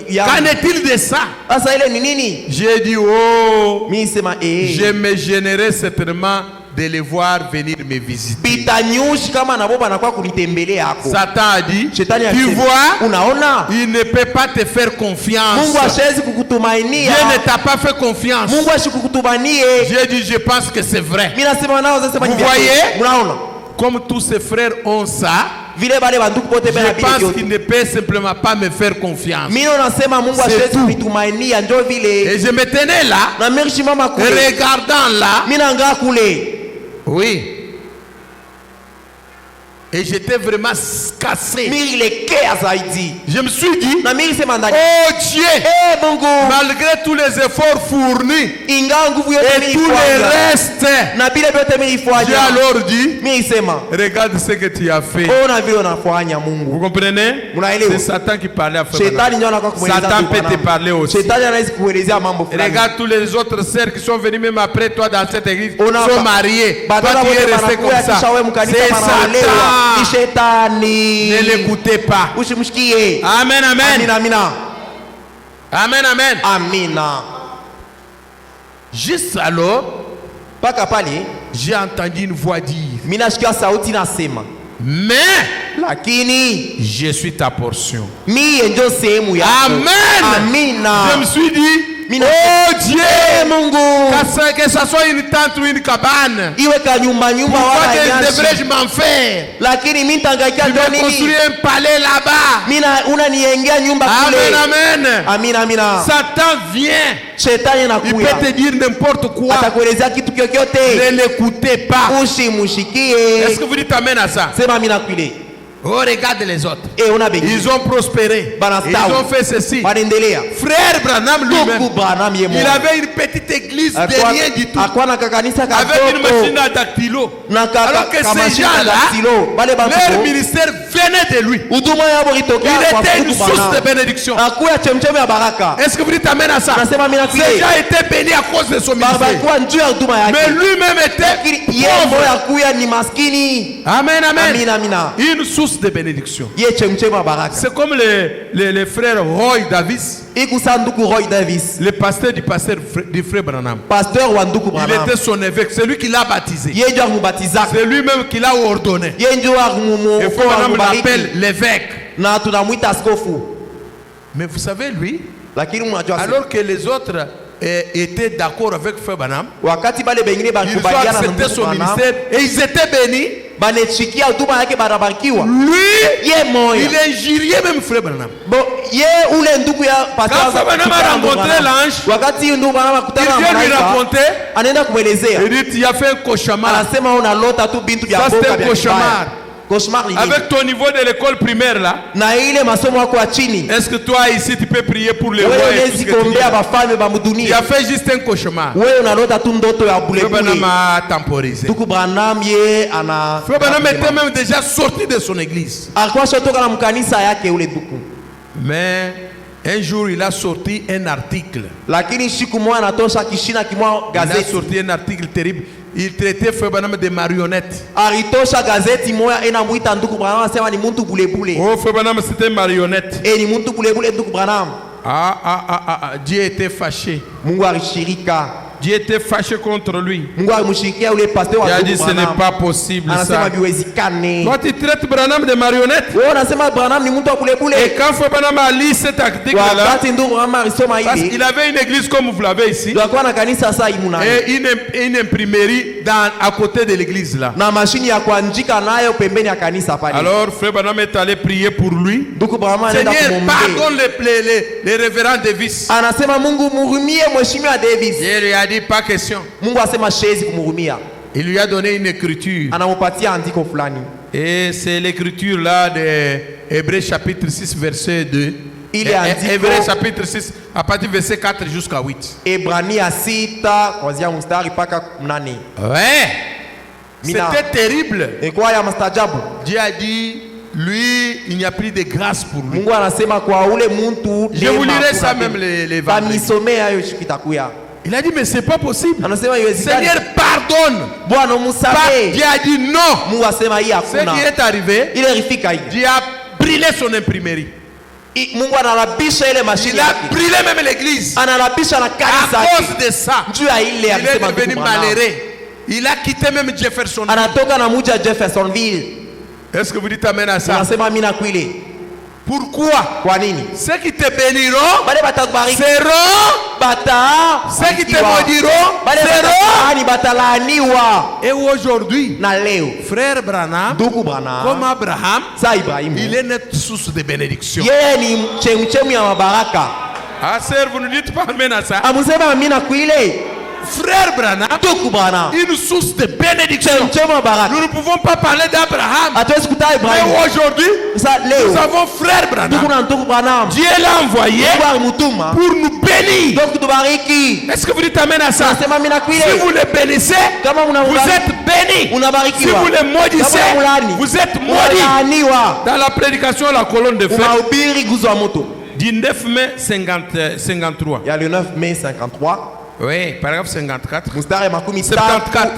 ya Qu'en est-il de ça? sasa ile ni nini J'ai dit, oh, mimi sema je me gênerais certainement de les voir venir me visiter. pita news kama na boba anakuwa kunitembelea hapo Satan a dit, shetani tu akisema, vois, unaona il ne peut pas te faire confiance. Mungu hashezi Dieu kukutumainia ne t'a pas fait confiance. Mungu ashikukutumanie J'ai dit, je pense que c'est vrai. mimi nasema nao sasa Vous voyez? unaona Comme tous ses frères ont ça, vile bale banduku pote bana je pense bile qu'il ne peut simplement pas me faire confiance. mimi nasema Mungu C'est hashezi tout. kunitumainia ndio vile Et je me tenais là, na mimi shimama kule regardant là. mimi naangaa kule Oui. Et j'étais vraiment cassé. mimi lekea zaidi Je me suis dit, na mimi sema ndani oh Dieu, Mungu malgré tous les efforts fournis ingawa nguvu yote et mimi tout le reste, na vile vyote mimi j'ai ifanya alors dit, mimi sema regarde ce que tu as fait. ona vile unafanya Mungu Vous comprenez? Munaelewa? C'est Satan qui parlait à Frère shetani Branham. ndio anakuwa kumweleza Satan ndugu peut te Branham. parler aussi. Shetani anaweza kuelezea mambo fulani Regarde tous les autres sœurs qui sont venues même après toi dans cette église, Ona sont ba- mariées. Toi badala tu wote es resté wanakuwa comme ça. kisha wewe mkanisa C'est wanaolewa ni Satan. shetani Ne l'écoutez pas. usimshikie Amen, amen. amina amina Amen, amen. amina Juste alors, mpaka pale j'ai entendu une voix dire, mimi nasikia sauti nasema mais lakini je suis ta portion. mie ndio sehemu yako Amen. amina Je me suis dit, Mina- oh Dieu, Mungu que ça soit une tente ou une cabane, iwe ka nyumba pourquoi wala devrais-je nyasi m'en faire? lakini mimi nitangaikia Tu ndio vas nini construire un palais là-bas. mimi unaniengea nyumba kule Amen, amen. amina amina Satan vient. shetani Il anakuya peut te dire n'importe quoi. atakuelezea kitu kyokyote Ne l'écoutez pas. usimushikie Est-ce que vous dites amen à ça? sema amina kwile Oh, regarde les autres. una begi Ils ont prospéré. Banastawi. Ils ont fait ceci. wanaendelea Frère Branham lui-même, ndugu Branham yeye il avait une petite église de rien du tout. akwa na kakanisa Avec une kadogo machine à dactylo. na Alors que ces gens-là, bale leur bantu ministère venait de lui. huduma yabo itokea Il kwa était une ndugu source de Branham bénédiction. akuya chemchemi ya baraka Est-ce que vous dites amen à ça? nasema amina Ces kwile gens étaient bénis à cause de son ministère. barabara njuu ya huduma Mais yake lui-même était lakini yeye pauvre. moyo akuya ni maskini Amen, amen. amina amina Une source de bénédiction. ye chemchemi ya baraka C'est comme les frères Roy Davis, ikusa ndugu Roy Davis le pasteur du frère Branham. pasteur wa ndugu Il Branham était son évêque, c'est lui qui l'a baptisé. ye ndio akubatizaka C'est lui-même qui l'a ordonné. ye ndio Et frère Branham l'appelle l'évêque. na tunamwita askofu Mais vous savez, lui, lakini mnajua alors que les autres étaient d'accord avec frère Branham, wakati bale bengine ils ont bakubaliana na accepté ndugu son Branham ministère et ils étaient bénis. banechikia huduma yake barabarikiwa Lui, ye moya il injuriait même frère Branham. bo ye ule ndugu ya pastor Quand frère Branham a rencontré l'ange, wakati ndugu Branham il akutana na vient lui malaika raconter. anaenda kumwelezea Il dit, tu as fait un cauchemar. anasema unalota tu bintu vya Ça, boka c'était un vya cauchemar. kibaya. Cauchemar ni nini? Avec ton niveau de l'école primaire là, na ile masomo yako ya chini est-ce que toi ici tu peux prier pour les rois wewe et tout ce unawezi que tu dis? kuombea bafalme ba Tu mudunia as fait juste un cauchemar. wewe unalota tu ndoto ya Frère bulebule Branham a temporisé. ndugu Branham ye ana Frère Branham était même déjà sorti de son église. alikuwa shotoka na mkanisa yake ule ndugu Mais un jour il a sorti un article. lakini siku moja anatosha kishina kimwa Il a gazeti sorti un article terrible. Il traitait Frère Branham de marionnettes. alitosha gazeti moja inamuita ndugu Branham anasema ni muntu bulebule Oh, Frère Branham c'était une marionnette. ni muntu bulebule ndugu Branham Dieu était fâché. Mungu alishirika Dieu était fâché contre lui. Mungu alimshikia ule pasteur Il wa a dit ndugu ce n'est Branham. pas possible Anasema ça. biwezekane. Toi tu traites Branham de marionnette. Wewe unasema Branham ni mtu wa kule Et kule. quand Frère Branham a lu cet article-là, Wakati ndugu Branham alisoma parce hili, qu'il avait une église comme vous l'avez ici, ndio akawa na kanisa sasa imuna. et une imprimerie à côté de l'église là. Na mashini ya kuandika nayo pembeni ya kanisa pale. Alors Frère Branham est allé prier pour lui. Ndugu Branham anaenda Seigneur, kumwombea. pardonne les révérends Davis. Anasema Mungu mhurumie mheshimiwa Davis. Dieu lui a dit pas question. Mungu asema shezi kumhurumia. Il lui a donné une écriture. Anampatia andiko fulani. Et c'est l'écriture là de Hébreux chapitre 6 verset 2. Ile andiko Hébreux chapitre 6 à partir du verset 4 jusqu'à 8. Ebrania 6 kuanzia mstari mpaka 8. Ouais. Mina. C'était terrible. Ilikuwa ya mastajabu. Dieu a dit lui il n'y a plus de grâce pour lui. Mungu anasema kwa ule mtu Je vous lirai ça même les vendredis. Bamisomea hayo shikitakuya. Il a dit mais c'est pas possible. Anasema iwezekani. Seigneur pardonne. Bwana musamehe. Dieu a dit non. Mungu asema hii Ce hakuna. qui est arrivé, Ile rifika hii. Dieu a brûlé son imprimerie. Mungu analabisha ile mashine Il a yake. brûlé même l'église. Analabisha na À kanisa cause yake. de ça, Juu ya ile il est alisema devenu ndugu Branham. malheureux. Il a quitté même Jefferson. Anatoka na muji ya Jeffersonville. Est-ce que vous dites amen à ça? Anasema mimi nakwile. Pourquoi? Kwa nini? Ceux qui te béniront Bale batakubariki. seront, Bata. ceux qui te maudiront Bale seront. batalaaniwa. Et aujourd'hui, Na leo frère Branham, ndugu Branham comme Abraham, sa Ibrahimu il est notre source de bénédiction. yeye ni chemchemu ya mabaraka. Ah, sœur, vous ne dites pas amen à ça? Amusema mimi nakwile. Frère Branham, Ndugu Branham une source de bénédiction. chemchemu ya baraka. Nous ne pouvons pas parler d'Abraham. Hatuwezi kutaa Mais Ibrahimu. aujourd'hui, Sasa nous leo avons frère Branham. ndugu na ndugu Branham Dieu l'a envoyé Mungu alimutuma pour nous bénir. ndio kutubariki. Est-ce que vous dites amen à ça? Anasema mimi nakwile. Si vous le bénissez, Kama vous mnambariki êtes bénis. Si unabarikiwa. vous le maudissez, Kama unamlaani vous êtes maudits. unalaaniwa. Dans la prédication à la colonne de feu Unahubiri nguzo ya moto. du 9 mai 53. Il y a le 9 mai 53 Oui, paragraphe 54. mstari makumi 74.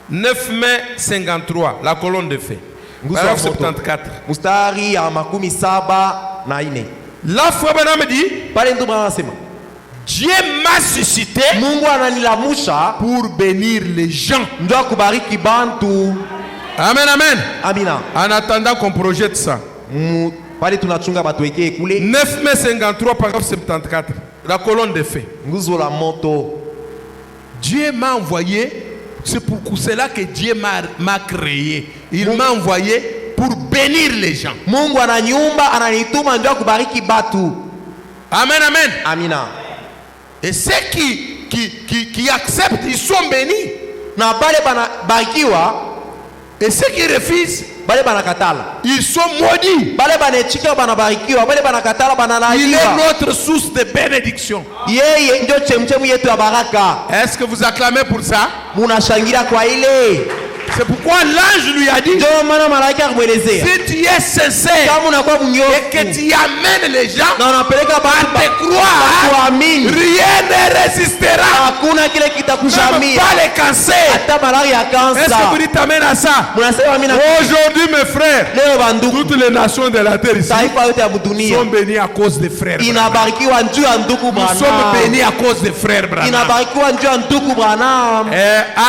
9 mai 53, la colonne de feu. Nguzo ya Paragraphe moto. 74. mstari ya makumi 74. La foi Branham dit, Pale ndio Branham anasema Dieu m'a suscité Mungu ananilamusha pour bénir les gens. ndio kubariki bantu. Amen, amen. Amina. En attendant qu'on projette ça. Pale tunachunga batu wekee kule 9 mai 53, paragraphe 74. La colonne de feu. nguzo la moto. Dieu m'a envoyé, c'est pour cela que Dieu m'a créé. Il m'a envoyé pour bénir les gens. Mungu ananyumba ananituma ndio kubariki batu. Amen, amen. Amina. Et ceux qui acceptent, ils sont bénis. Na bale banabarikiwa, Et ceux qui refusent, bale banakatala. ils sont maudits. Bale banechika banabarikiwa, bale banakatala Il est banalaaniwa. notre source de bénédiction. Yeye ndio chemchemu yetu ya baraka. Est-ce que vous acclamez pour ça? Munashangilia kwa ile. C'est pourquoi l'ange lui a dit, Ndio maana malaika akamwelezea. si tu es sincère Kama unakuwa et mnyofu que tu amènes les gens na unapeleka à batu te croire, kuamini, rien ne résistera. hakuna kile Même kitakushamia. pas les cancers. Hata malaria ya Est-ce que vous kansa. dites amen à ça? Munasema mimi na Aujourd'hui, mes frères, leo bandugu, toutes les nations de la terre ici taifa yote ya dunia sont bénies à cause des frères. Branham. inabarikiwa njuu ya ndugu Nous sommes Branham. bénis à cause des frères Branham. Inabarikiwa njuu ya ndugu Branham.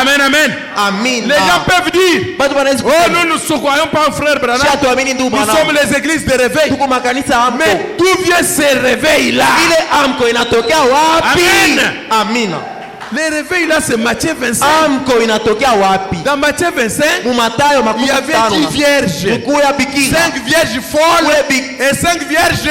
Amen, amen. Amina. Les gens peuvent dire, Batu wanaweza oh, kusema, nous ne croyons pas en frère Branham. "Sisi hatuamini ndugu Nous Branham." sommes les églises de réveil. Tuko makanisa amko. Mais d'où vient ce réveil-là? Ile amko inatokea wapi? Amen. Amina. Le réveil là, c'est Matthieu 25. Amko inatokea wapi? Dans Matthieu 25, Mu Mathayo il makumi y avait tano 10 na- vierges. Mkuu ya bikira. 5 vierges folles Ule bi- et 5 vierges.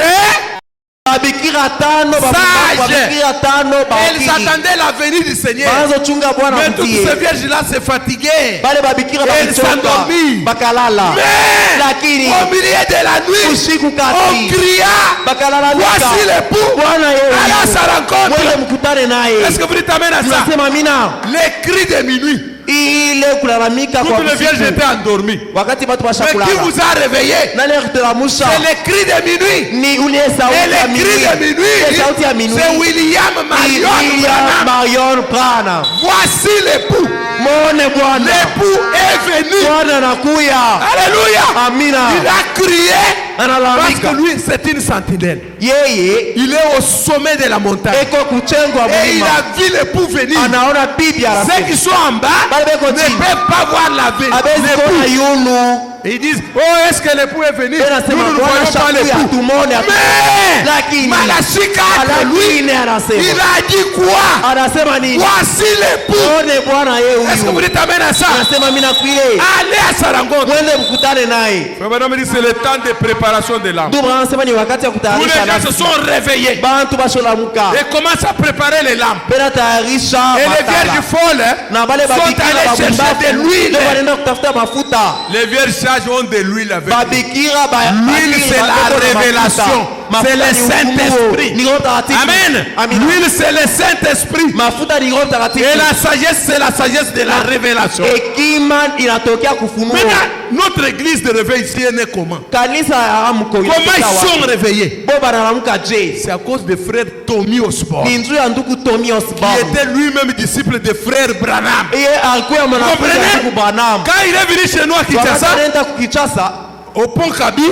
babikira tano, Sage. babikira tano, Elles bakiri. attendaient la venue du Seigneur. Wanazochunga Bwana Mais toutes mtie. ces vierges-là se fatiguaient. Bale babikira Elles bakichoka, s'endormirent. bakalala. Mais Lakini au milieu de la nuit, usiku on kati cria, bakalalamika, voici l'époux. Bwana Allez à sa yeye, rencontre. mwende mkutane naye. Est-ce que vous dites amen à ça? Tunasema amina. Les cris de minuit. Ile kulalamika kwa Toutes les vierges usiku. étaient endormies. Wakati watu Mais qui washakulala, vous a réveillé? nani akutelamusha? C'est les cris de minuit. Ni ule Et sauti ya les cris de minuit. minuit, Ile sauti ya minuit. c'est William Ni Marion William Branham. Marion Branham. Voici l'époux. Mwone Bwana. L'époux est venu. Bwana anakuya. Alléluia. Amina. Il a crié. Parce analalamika que lui, c'est une sentinelle. yeye Il est au sommet de la montagne. eko kuchengo wa Et il mulima a vu l'époux venir. anaona bibi Ceux qui anasema sont en bas Bale beko ne chini. peuvent pas voir l'époux. abezi kuona yulu Et ils disent, oh, est-ce que l'époux est venu? tena Nous sema ne bwana voyons pas shakuya l'époux. tumone Mais lakini Malachie 4, lui, lakini il anasema a dit quoi? anasema nini Voici l'époux. one bwana yeye Est-ce que vous huyu dites amen à ça? anasema mimi nakuile Allez à sa rencontre. mwende mkutane naye Frère Branham dit, c'est le temps de préparation de l'âme. ndio anasema ni wakati wa Tous les kutayarisha gens se nafsi sont réveillés bantu basholamuka et commencent à préparer les lampes. pena tayarisha Et les vierges matala folles na bale sont babikira allés chercher de babumbafu l'huile. ndio wanaenda kutafuta mafuta Les vierges sages ont de l'huile avec eux. babikira L'huile, c'est la révélation. C'est le Saint-Esprit. ni Roho Mtakatifu Amen. amina L'huile, c'est le Saint-Esprit. mafuta ni Roho Mtakatifu Et la sagesse, c'est la sagesse de la révélation. hekima inatokea kufunua Maintenant, notre église de réveil ici, elle est comment? kanisa ya amko Comment ils sont réveillés? bo banalamuka je C'est à cause de frère Tommy Osborne, ni njuu ya ndugu Tommy qui Osborne était lui-même disciple de frère Branham. yeye alikuwa mwanafunzi wa Comprenez? ndugu Branham Quand il est venu chez nous à wakati Kinshasa, anaenda kukichasa au pont Kabi,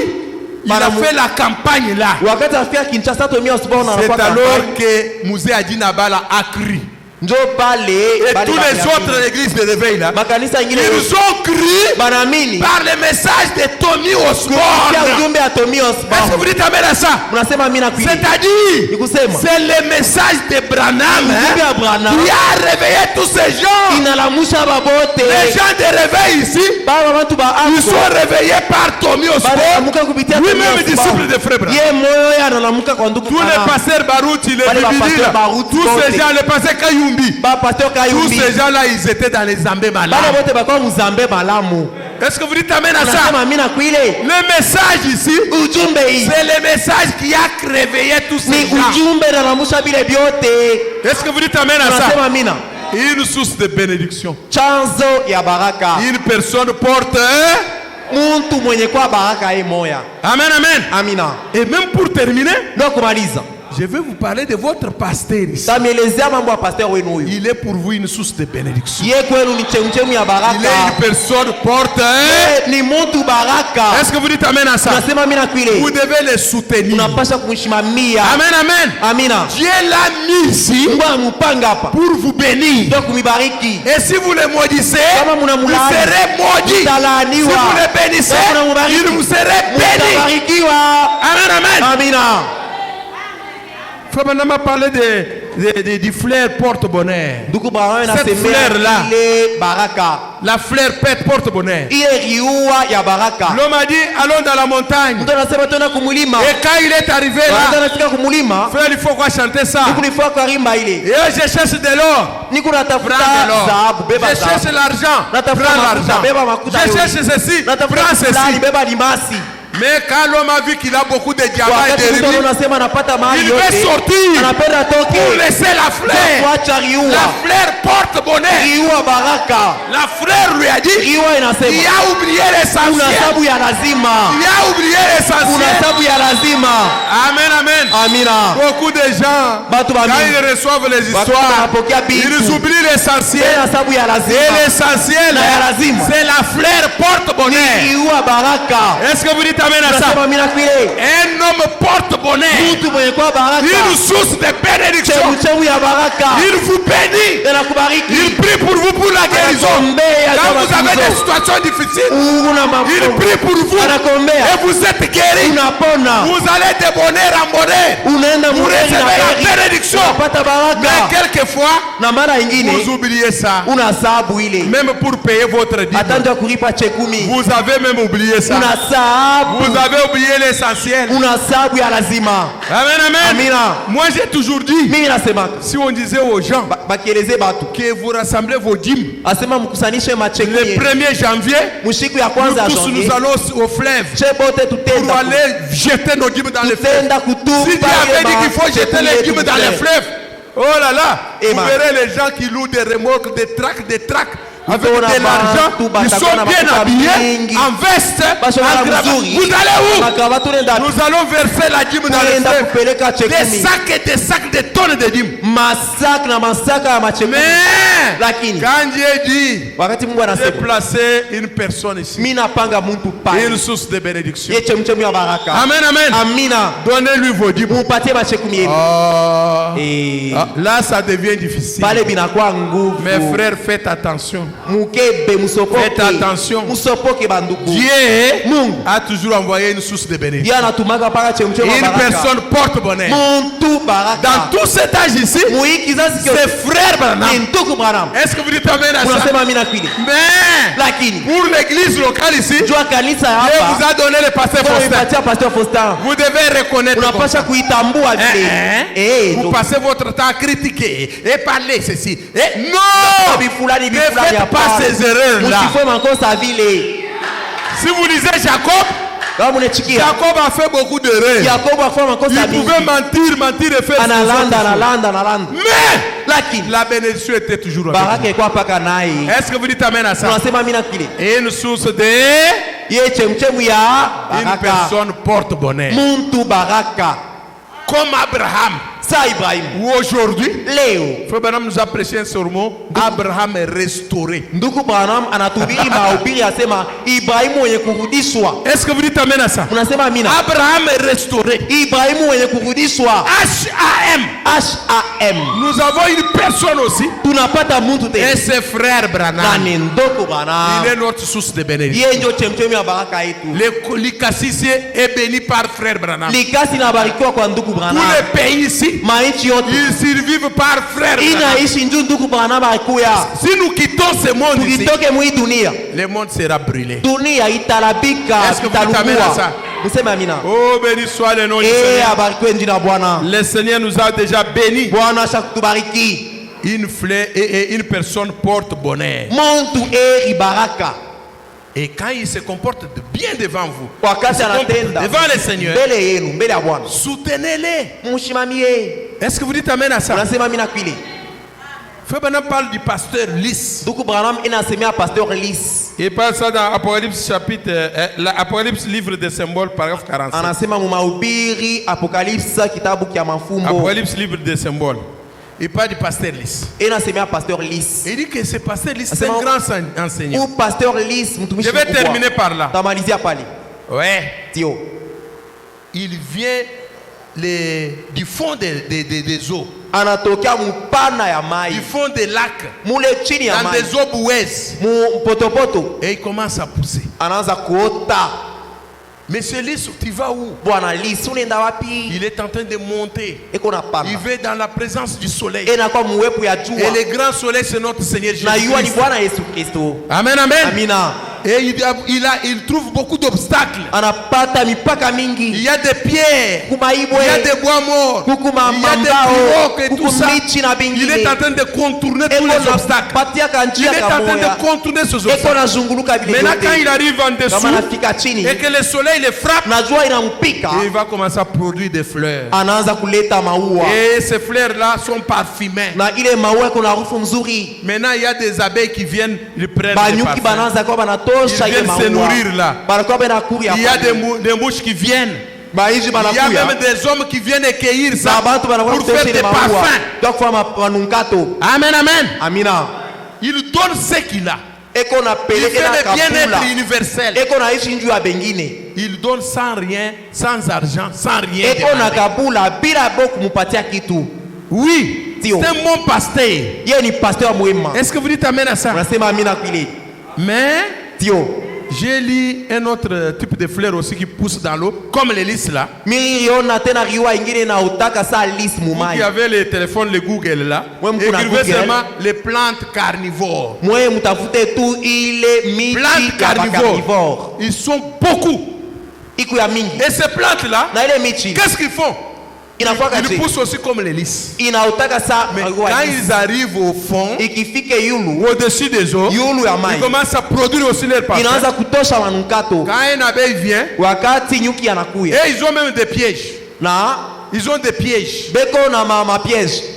il a Madame- fait la campagne là. wakati afika Kinshasa Tommy Osborne C'est anakuwa alors kampani que Mouzé Adinabala a crié. njo pale Et bale tous les baliamini. autres églises de réveil là, makanisa ingine ils ont crié banaamini par le message de Tommy kupitia Osborne. ujumbe ya Tommy Est-ce que Osborne vous dites amen à ça? mnasema mimi nakwili C'est-à-dire, ni kusema c'est le message de Branham ujumbe ya Branham qui a réveillé tous ces gens. inalamusha babote Les gens de réveil ici, baba bantu ba ils sont réveillés par Tommy Osborne, banalamuka kupitia Tommy lui-même disciple Osborne de frère Branham. ye moyo ye analamuka kwa ndugu Tous les Branham pasteurs Barouti, les Bale ba Bibili, pasteur Barouti tous ces bote. gens, les pasteurs Kayumbi, ba pasteur tous Kayumbi ces gens-là, ils étaient dans les Zambé bale malades. bote bakwa muzambe malamu Est-ce que vous dites amen à ça? nasema mimi nakwile Le message ici, ujumbe hii c'est le message qui a réveillé tous ces ni gens. ujumbe nalamusha bile vyote Est-ce que vous dites amen à ça? nasema mina Une source de bénédiction. chanzo ya baraka Une personne porte. muntu mwenye kwa baraka ye moya Amen, amen. amina Et même pour terminer, ndio kumaliza je vais vous parler de votre pasteur ici. tamielezea mambo ya pasteur wenu huyu Il est pour vous une source de bénédiction. ye kwenu ni chemchemu ya Il est baraka une personne porte. Ye ni muntu baraka Est-ce que vous dites amen à ça? nasema mina kwile Vous devez les soutenir. unapasha kumshimamia Amen, amen. amina Dieu l'a mis ici mungu amupanga hapa pour vous bénir. ndio kumibariki Et si vous le maudissez, kama vous mnamulaani serez maudit. Si mtalaaniwa vous le bénissez, kama mnamubariki il vous serez béni. mtabarikiwa Amen, amen. amina Frère Branham a parlé du fleur porte-bonheur. ndugu Branham Cette fleur-là. nasemea ile baraka La fleur porte-bonheur. ile riua ya baraka L'homme a dit, allons dans la montagne. mtu anasema tena kumulima Et quand il est arrivé wakati là, anafika kumulima frère, il faut quoi chanter ça. nikulifua karimba ile Et je cherche de l'or. niko natafuta Prends de l'or. dhahabu beba Je cherche dhahabu l'argent. natafuta Prends makuta l'argent. beba makuta Je yote. cherche ceci. natafuta Prends fulani ceci. beba limasi Mais quand l'homme a vu qu'il a beaucoup de diamants et wakati de mtu rubis, anasema anapata mali il yote veut sortir anapenda pour toke laisser la fleur. kuacha La riua fleur porte-bonheur. riua baraka La fleur lui a dit, riua il inasema a oublié kuna l'essentiel. sababu ya lazima Il a oublié kuna l'essentiel. sababu ya lazima Amen, amen. amina Beaucoup de gens, Batu ba quand mingi. ils reçoivent les Wakati histoires, wanapokea ils vitu oublient l'essentiel. tena sababu ya Et lazima l'essentiel, Na ya lazima. c'est la fleur porte-bonheur. riua baraka Est-ce que vous dites amen à ça? nasema mina kwile Un homme porte-bonheur. mtu mwenye kwa baraka Une source de bénédiction. chemchemu ya baraka Il vous bénit. tena kubariki Il prie pour vous pour la guérison. anakuombea Quand kwa vous avez des matatizo. situations difficiles, una il mambo prie pour vous. anakuombea Et vous êtes guéri. unapona Vous allez de bonheur en bonheur. unaenda Vous mureri na recevez la heri bénédiction. unapata Mais baraka quelquefois, na mara ingine vous oubliez ça. una sababu ile Même pour payer votre dîme. atanja kulipa chekumi Vous avez même oublié ça. una sababu Vous avez oublié l'essentiel. una sababu ya lazima Amen, amen. amina Moi, j'ai toujours dit, mimi nasemaka si on disait aux gens bakieleze batu que vous rassemblez vos dîmes asema mkusanishe machekumi le 1er janvier, mushiku ya nous kwanza ya tous janvier nous allons au fleuve che bote pour tutenda aller jeter nos dîmes dans le fleuve. tutenda kutupa Si Dieu avait dit qu'il faut jeter les dîmes dans les fleuves, oh là là, Amen. vous verrez les gens qui louent des remorques, des tracts avec de l'argent, ils sont bien habillés, en veste, en cravate. Vous allez où? Nous allons verser la dîme dans le fleuve. Des sacs et des sacs de tonnes de dîmes. Mais quand Dieu dit, j'ai placé une personne ici, une source de bénédiction. Amen, amen. Donnez-lui vos dîmes. Là, ça devient difficile. Mes frères, faites attention. Faites attention. Dieu a toujours envoyé une source de bénédiction. Une personne porte-bonheur. Dans tout cet âge ici, c'est frère Branham. Est-ce que vous dites amen à ça? Mais pour l'église locale ici, Dieu vous a donné le pasteur Faustin. Vous devez reconnaître. Vous passez votre temps à critiquer et parler ceci. Non! Ne faites pas ces erreurs-là. Si vous lisez Jacob a fait beaucoup d'erreurs. Il pouvait mentir et faire mais la bénédiction était toujours avec lui. Est-ce que vous dites amen à ça? Et une source de une personne porte-bonheur. Comme Abraham. Ou aujourd'hui, Frère Branham nous a prêché un sermon. Abraham est restauré. Est-ce que vous dites amen à ça? Abraham est restauré. H.A.M. Nous avons une personne aussi. Et c'est frère Branham. Il est notre source de bénédiction. Le Kassisi est béni par frère Branham. Tous les pays ici, ils survivent par frère Branham. Si nous quittons ce monde ici, le monde sera brûlé. Est-ce que vous amènez à ça? Oh, béni soit le nom du Seigneur. Le Seigneur nous a déjà bénis. Une fleur et une personne porte bonheur. Et quand il se comporte bien devant vous, devant le Seigneur, soutenez-les. Est-ce que vous dites amen à ça? Frère Branham parle du pasteur lisse. Il parle ça dans Apocalypse chapitre, Apocalypse livre des symboles, paragraphe 45. Apocalypse livre des symboles. Il parle du pasteur lisse. Il dit que ce pasteur lisse, c'est un grand enseignant. Je vais terminer par là. Ouais. Il vient du fond des eaux. Du fond des lacs. Dans des eaux boueuses. Et il commence à pousser. Mais ce lys, tu vas où? Il est en train de monter. Il va dans la présence du soleil. Et le grand soleil, c'est notre Seigneur Jésus-Christ. Amen, amen. Et il trouve beaucoup d'obstacles. Il y a des pierres, il y a des bois morts, il y a des pirogues et tout ça. Il est en train de contourner tous les obstacles. Il est en train de contourner ces obstacles. Maintenant, quand il arrive en dessous et que le soleil le frappe, il va commencer à produire des fleurs. Et ces fleurs-là sont parfumées. Maintenant, il y a des abeilles qui viennent lui prendre des parfums. Ils viennent se nourrir là. Il y a des mouches qui viennent. Il y a même des hommes qui viennent cueillir ça pour faire des parfums. Amen, amen. Il donne ce qu'il a. Il fait le bien-être universel. Il donne sans rien, sans argent, sans rien. Oui, c'est un bon pasteur. Est-ce que vous dites amen à ça? Mais j'ai lu un autre type de fleurs aussi qui pousse dans l'eau, comme les lys là. Vous qui avez les téléphones, le Google là, écrivez seulement les plantes carnivores. Plantes carnivores, ils sont beaucoup. Et ces plantes là, qu'est-ce qu'ils font? Ils poussent aussi comme les lys. Mais quand ils arrivent au fond, au-dessus des eaux, ils commencent à produire aussi leur parfum. Quand une abeille vient, et ils ont même des pièges. Ils ont des pièges.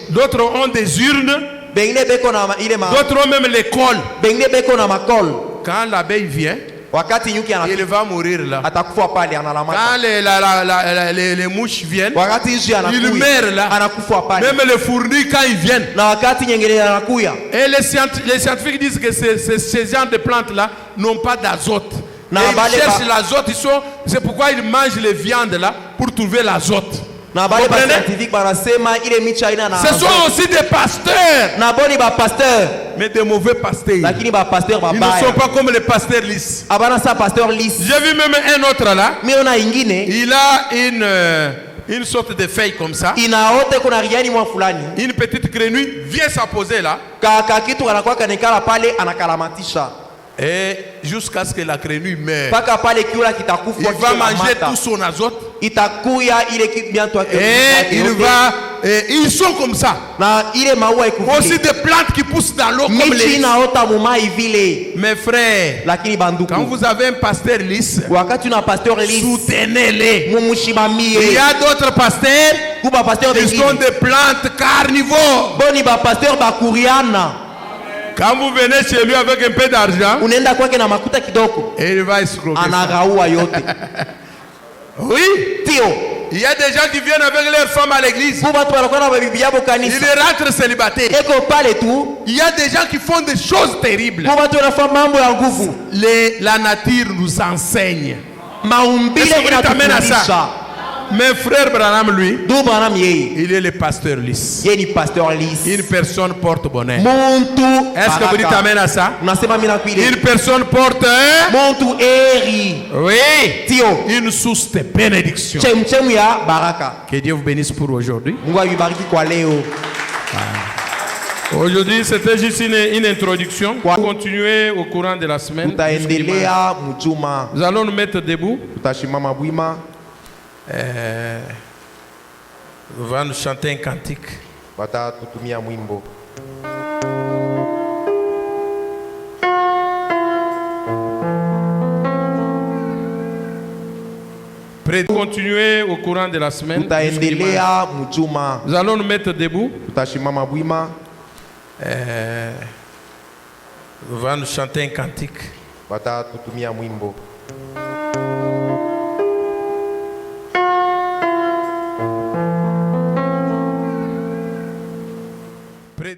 D'autres ont des urnes bengine beko na ile ma D'autres ont même l'école. bengine beko na makol. Quand l'abeille vient, Wakati nyuki il anafika va mourir là. atakufa pale analamata. Quand les mouches viennent, Wakati nyuki il anakuya meurt là. anakufa pale. Même les fournis, quand ils viennent. Na wakati nyengele anakuya Et les scientifiques disent que ces genres de plantes-là n'ont pas d'azote. Et Na ils bale cherchent ba- l'azote, c'est pourquoi ils mangent les viandes là pour trouver l'azote. na bale ba Comprenez? scientifique banasema ile micha ina na Ce sont aussi des pasteurs, na boni ba pasteur mais des mauvais pasteurs. lakini ba pasteur Ils ne babaya. sont pas comme les pasteurs lisses. Abana sa pasteur lisse. J'ai vu même un autre là, Miona ingine il a une sorte de feuille comme ça, inaote kuna riani mwa fulani. une petite grenouille vient s'apposer là, Kaka kitu kanakuwa kanekala pale anakalamatisha. et jusqu'à ce que la grenouille meure. Paka pale kiula kitakufa Il va manger tout son azote itakuya ile kitu bientôt et ils sont comme ça. na ile maua Aussi ikuvile. des plantes qui poussent dans l'eau comme Michi les... inaota mumai vile. Mes frères, Lakini banduku. quand vous avez un pasteur lisse, Wakati una pasteur lisse soutenez-les. Il mumushimamie. y a d'autres pasteurs Kuba pasteur qui sont bengine. des plantes carnivores. Boni ba pasteur bakuriana. Quand vous venez chez lui avec un peu d'argent, Unaenda kwake na makuta kidogo. et il va escroquer ça. Anagaua yote. Oui, Tio. il y a des gens qui viennent avec leurs femmes à l'église. Kuba tu wanakuwa na babibi yabo Ils kanisa. rentrent célibataires. Eko pale tu. Il y a des gens qui font des choses terribles. Kuba tu wanafanya mambo ya nguvu. La nature nous enseigne. Maumbile Est-ce que vous t'amène à ça? inatufundisha. Mon frère Branham, lui, Ndugu Branham yeye. il est le pasteur lisse. Yeye ni pasteur lisse. Une personne porte bonheur. Muntu Est-ce que vous dites baraka. amen à ça? Unasema mimi Une nakuile. personne porte Muntu eri. oui, Tio. une source de bénédiction. Chemchemu ya baraka. Que Dieu vous bénisse pour aujourd'hui. Mungu awibariki kwa leo. Aujourd'hui, c'était juste une introduction. Quoi? Continuer au courant de la semaine. Tutaendelea mjuma. Nous allons nous mettre debout. Tutashimama bwima. On va nous chanter un cantique. Watatutumia mwimbo. Continuer au courant de la semaine. Tutaendelea mjuma. Nous allons nous mettre debout. Tutashimama bwima. On va nous chanter un cantique. Watatutumia mwimbo.